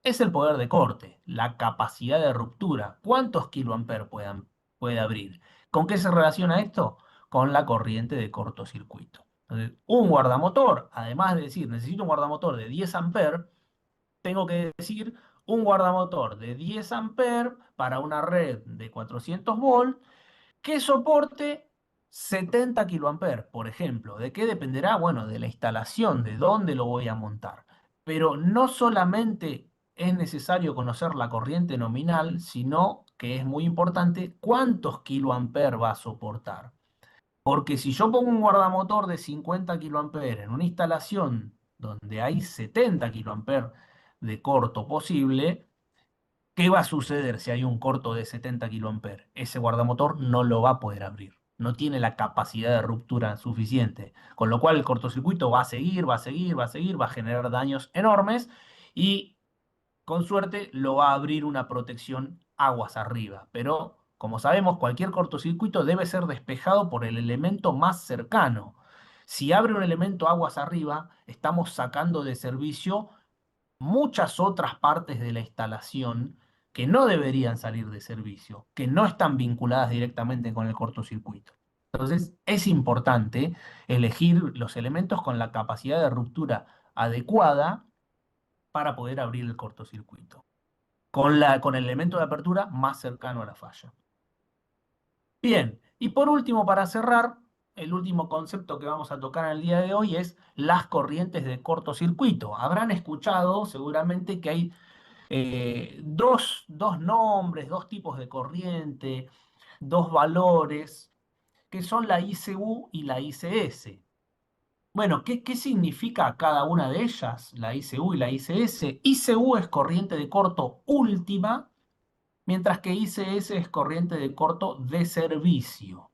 es el poder de corte, la capacidad de ruptura. ¿Cuántos kiloamperes puede abrir? ¿Con qué se relaciona esto? Con la corriente de cortocircuito. Entonces, un guardamotor, además de decir necesito un guardamotor de 10 amperes, tengo que decir un guardamotor de 10 amperes para una red de 400 volts que soporte 70 kiloamperes, por ejemplo. ¿De qué dependerá? Bueno, de la instalación, de dónde lo voy a montar. Pero no solamente es necesario conocer la corriente nominal, sino que es muy importante cuántos kiloamperes va a soportar. Porque si yo pongo un guardamotor de 50 kiloamperes en una instalación donde hay 70 kiloamperes de corto posible, ¿qué va a suceder si hay un corto de 70 kiloamperes? Ese guardamotor no lo va a poder abrir. No tiene la capacidad de ruptura suficiente. Con lo cual el cortocircuito va a seguir, va a seguir, va a seguir, va a generar daños enormes y con suerte lo va a abrir una protección aguas arriba. Pero como sabemos, cualquier cortocircuito debe ser despejado por el elemento más cercano. Si abre un elemento aguas arriba, estamos sacando de servicio muchas otras partes de la instalación que no deberían salir de servicio, que no están vinculadas directamente con el cortocircuito. Entonces, es importante elegir los elementos con la capacidad de ruptura adecuada para poder abrir el cortocircuito, con el elemento de apertura más cercano a la falla. Bien, y por último, para cerrar, el último concepto que vamos a tocar en el día de hoy es las corrientes de cortocircuito. Habrán escuchado seguramente que hay dos nombres, dos tipos de corriente, dos valores, que son la ICU y la ICS. Bueno, ¿qué significa cada una de ellas, la ICU y la ICS? ICU es corriente de corto última, mientras que ICS es corriente de corto de servicio.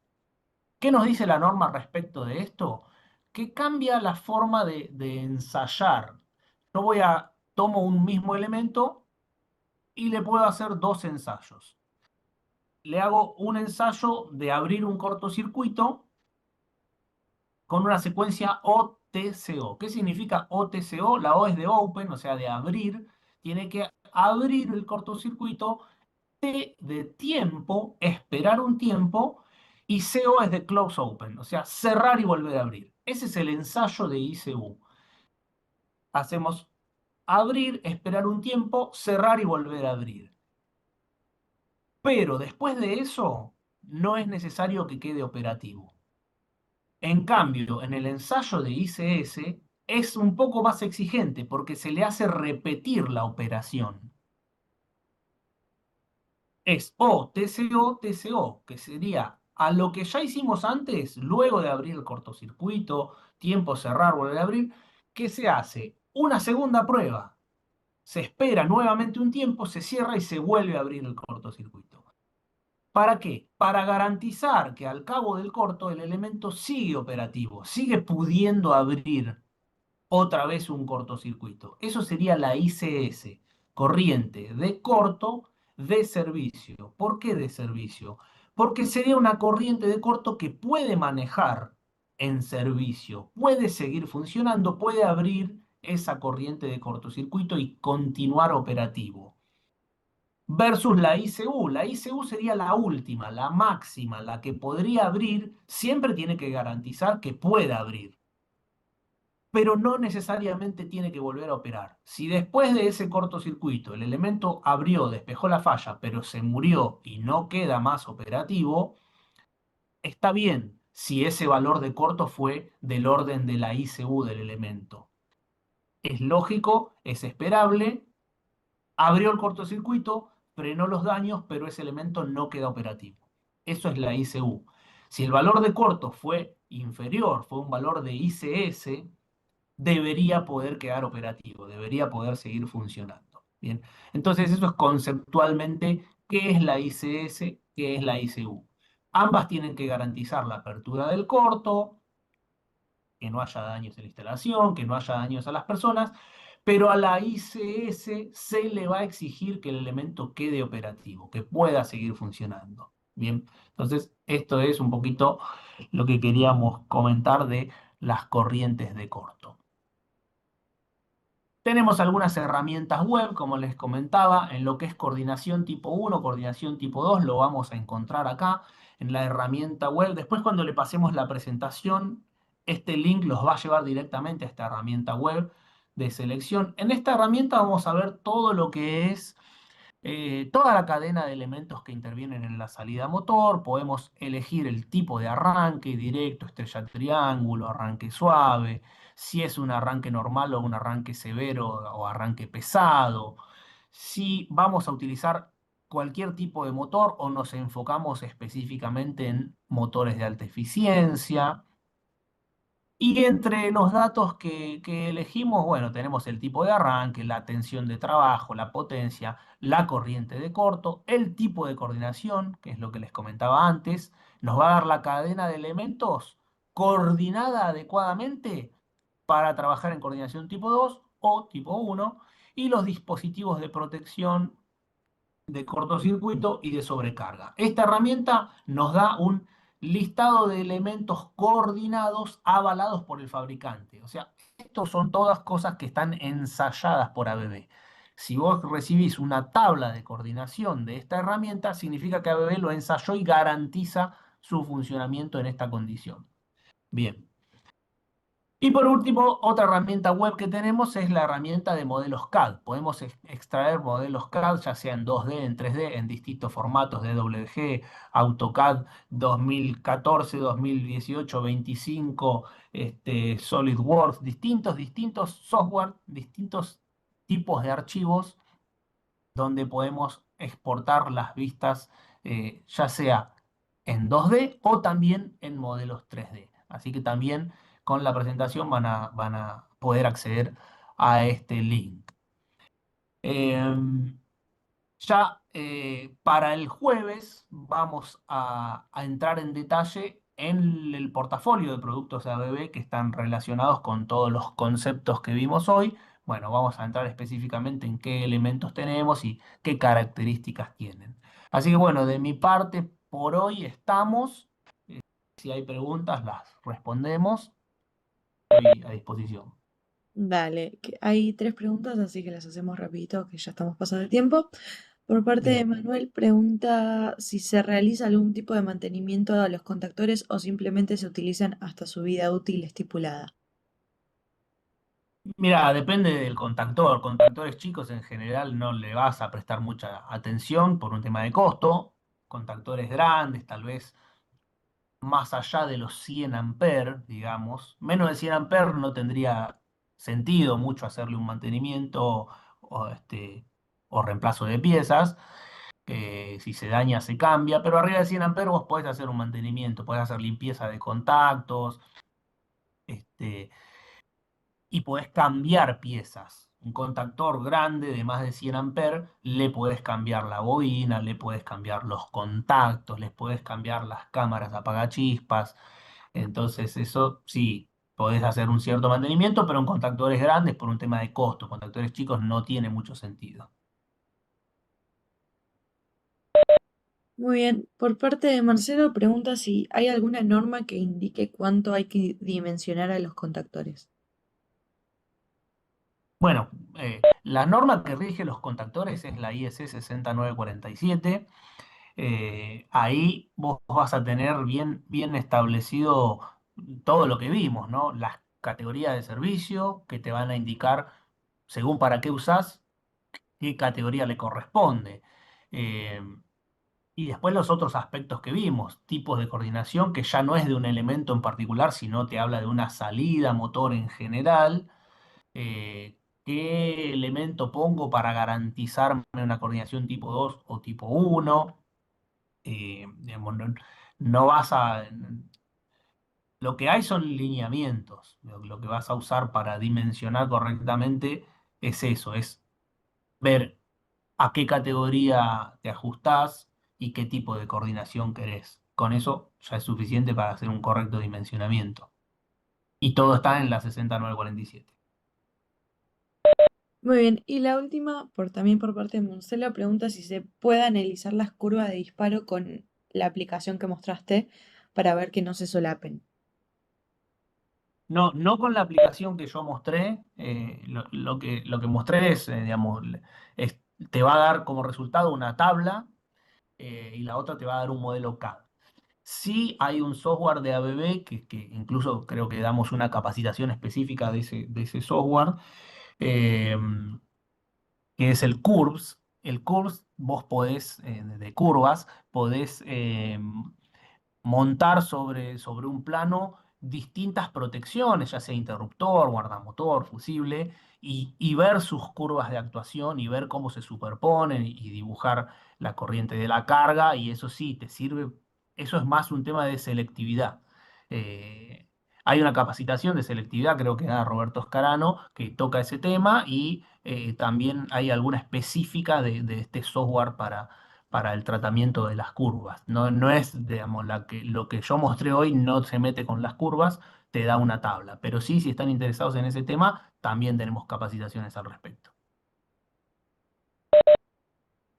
¿Qué nos dice la norma respecto de esto? Que cambia la forma de ensayar. Yo tomo un mismo elemento y le puedo hacer dos ensayos. Le hago un ensayo de abrir un cortocircuito con una secuencia OTCO. ¿Qué significa OTCO? La O es de open, o sea, de abrir. Tiene que abrir el cortocircuito, T de tiempo, esperar un tiempo, y CO es de close open, o sea, cerrar y volver a abrir. Ese es el ensayo de ICU. Hacemos abrir, esperar un tiempo, cerrar y volver a abrir. Pero después de eso, no es necesario que quede operativo. En cambio, en el ensayo de ICS es un poco más exigente porque se le hace repetir la operación. Es O, TCO, TCO, que sería a lo que ya hicimos antes, luego de abrir el cortocircuito, tiempo cerrar, volver a abrir, que se hace una segunda prueba. Se espera nuevamente un tiempo, se cierra y se vuelve a abrir el cortocircuito. ¿Para qué? Para garantizar que al cabo del corto el elemento sigue operativo, sigue pudiendo abrir otra vez un cortocircuito. Eso sería la ICS, corriente de corto de servicio. ¿Por qué de servicio? Porque sería una corriente de corto que puede manejar en servicio, puede seguir funcionando, puede abrir esa corriente de cortocircuito y continuar operativo. Versus la ICU. La ICU sería la última, la máxima, la que podría abrir, siempre tiene que garantizar que pueda abrir, pero no necesariamente tiene que volver a operar. Si después de ese cortocircuito el elemento abrió, despejó la falla, pero se murió y no queda más operativo, está bien si ese valor de corto fue del orden de la ICU del elemento. Es lógico, es esperable, abrió el cortocircuito, frenó los daños, pero ese elemento no queda operativo. Eso es la ICU. Si el valor de corto fue inferior, fue un valor de ICS, debería poder quedar operativo, debería poder seguir funcionando. Bien, entonces eso es conceptualmente qué es la ICS, qué es la ICU. Ambas tienen que garantizar la apertura del corto, que no haya daños en la instalación, que no haya daños a las personas, pero a la ICS se le va a exigir que el elemento quede operativo, que pueda seguir funcionando. Bien, entonces esto es un poquito lo que queríamos comentar de las corrientes de corto. Tenemos algunas herramientas web, como les comentaba, en lo que es coordinación tipo 1, coordinación tipo 2, lo vamos a encontrar acá en la herramienta web. Después cuando le pasemos la presentación, este link los va a llevar directamente a esta herramienta web de selección. En esta herramienta vamos a ver todo lo que es toda la cadena de elementos que intervienen en la salida motor. Podemos elegir el tipo de arranque, directo, estrella triángulo, arranque suave, si es un arranque normal o un arranque severo o arranque pesado, si vamos a utilizar cualquier tipo de motor o nos enfocamos específicamente en motores de alta eficiencia. Y entre los datos que elegimos, bueno, tenemos el tipo de arranque, la tensión de trabajo, la potencia, la corriente de corto, el tipo de coordinación, que es lo que les comentaba antes, nos va a dar la cadena de elementos coordinada adecuadamente para trabajar en coordinación tipo 2 o tipo 1 y los dispositivos de protección de cortocircuito y de sobrecarga. Esta herramienta nos da un listado de elementos coordinados avalados por el fabricante. O sea, estos son todas cosas que están ensayadas por ABB. Si vos recibís una tabla de coordinación de esta herramienta, significa que ABB lo ensayó y garantiza su funcionamiento en esta condición. Bien. Y por último, otra herramienta web que tenemos es la herramienta de modelos CAD. Podemos extraer modelos CAD, ya sea en 2D, en 3D, en distintos formatos de DWG, AutoCAD 2014, 2018, 25, SolidWorks, distintos software, distintos tipos de archivos donde podemos exportar las vistas, ya sea en 2D o también en modelos 3D. Así que también con la presentación van a poder acceder a este link. Em, ya para el jueves vamos a entrar en detalle en el portafolio de productos de ABB que están relacionados con todos los conceptos que vimos hoy. Bueno, vamos a entrar específicamente en qué elementos tenemos y qué características tienen. Así que bueno, de mi parte por hoy estamos. Si hay preguntas, las respondemos. Estoy a disposición. Dale, hay tres preguntas, así que las hacemos rapidito, que ya estamos pasando el tiempo. Por parte de Bien. Manuel, pregunta si se realiza algún tipo de mantenimiento a los contactores o simplemente se utilizan hasta su vida útil estipulada. Mira, depende del contactor. Contactores chicos en general no le vas a prestar mucha atención por un tema de costo. Contactores grandes, tal vez más allá de los 100 amperes, digamos. Menos de 100 amperes no tendría sentido mucho hacerle un mantenimiento o reemplazo de piezas. Si se daña, se cambia. Pero arriba de 100 amperes vos podés hacer un mantenimiento, podés hacer limpieza de contactos. Este, y podés cambiar piezas. Un contactor grande de más de 100 amperes, le podés cambiar la bobina, le podés cambiar los contactos, les podés cambiar las cámaras apagachispas. Entonces, eso sí, podés hacer un cierto mantenimiento, pero en contactores grandes por un tema de costo. Contactores chicos no tiene mucho sentido. Muy bien, por parte de Marcelo, pregunta si hay alguna norma que indique cuánto hay que dimensionar a los contactores. Bueno, la norma que rige los contactores es la IEC 60947. Ahí vos vas a tener bien establecido todo lo que vimos, ¿no? Las categorías de servicio que te van a indicar, según para qué usás, qué categoría le corresponde. Eh, y después los otros aspectos que vimos, tipos de coordinación, que ya no es de un elemento en particular, sino te habla de una salida motor en general. ¿Qué elemento pongo para garantizarme una coordinación tipo 2 o tipo 1? Digamos, no vas a... Lo que hay son lineamientos. Lo que vas a usar para dimensionar correctamente es eso, es ver a qué categoría te ajustás y qué tipo de coordinación querés. Con eso ya es suficiente para hacer un correcto dimensionamiento. Y todo está en la 60947. Muy bien, y la última, también por parte de Marcela, pregunta si se puede analizar las curvas de disparo con la aplicación que mostraste para ver que no se solapen. No, no con la aplicación que yo mostré, lo que mostré es, digamos, es- te va a dar como resultado una tabla y la otra te va a dar un modelo CAD. Sí hay un software de ABB que incluso creo que damos una capacitación específica de ese software, eh, que es el Curves. El Curves, vos podés, de curvas, podés montar sobre un plano distintas protecciones, ya sea interruptor, guardamotor, fusible, y ver sus curvas de actuación y ver cómo se superponen y dibujar la corriente de la carga, y eso sí, te sirve, eso es más un tema de selectividad. Eh, Hay una capacitación de selectividad, creo que da Roberto Escarano, que toca ese tema, y también hay alguna específica de este software para el tratamiento de las curvas. No, no es, digamos, lo que yo mostré hoy no se mete con las curvas, te da una tabla. Pero sí, si están interesados en ese tema, también tenemos capacitaciones al respecto.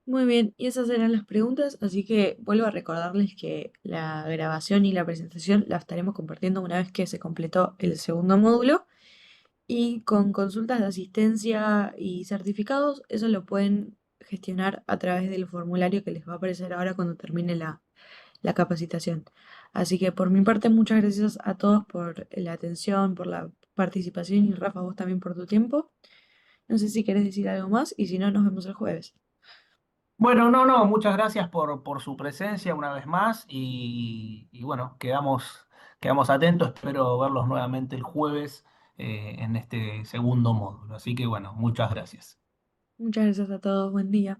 Muy bien, y esas eran las preguntas, así que vuelvo a recordarles que la grabación y la presentación la estaremos compartiendo una vez que se completó el segundo módulo. Y con consultas de asistencia y certificados, eso lo pueden gestionar a través del formulario que les va a aparecer ahora cuando termine la capacitación. Así que por mi parte, muchas gracias a todos por la atención, por la participación y Rafa, vos también por tu tiempo. No sé si querés decir algo más y si no, nos vemos el jueves. Bueno, no, no, muchas gracias por su presencia una vez más y bueno, quedamos atentos. Espero verlos nuevamente el jueves en este segundo módulo. Así que bueno, muchas gracias. Muchas gracias a todos, buen día.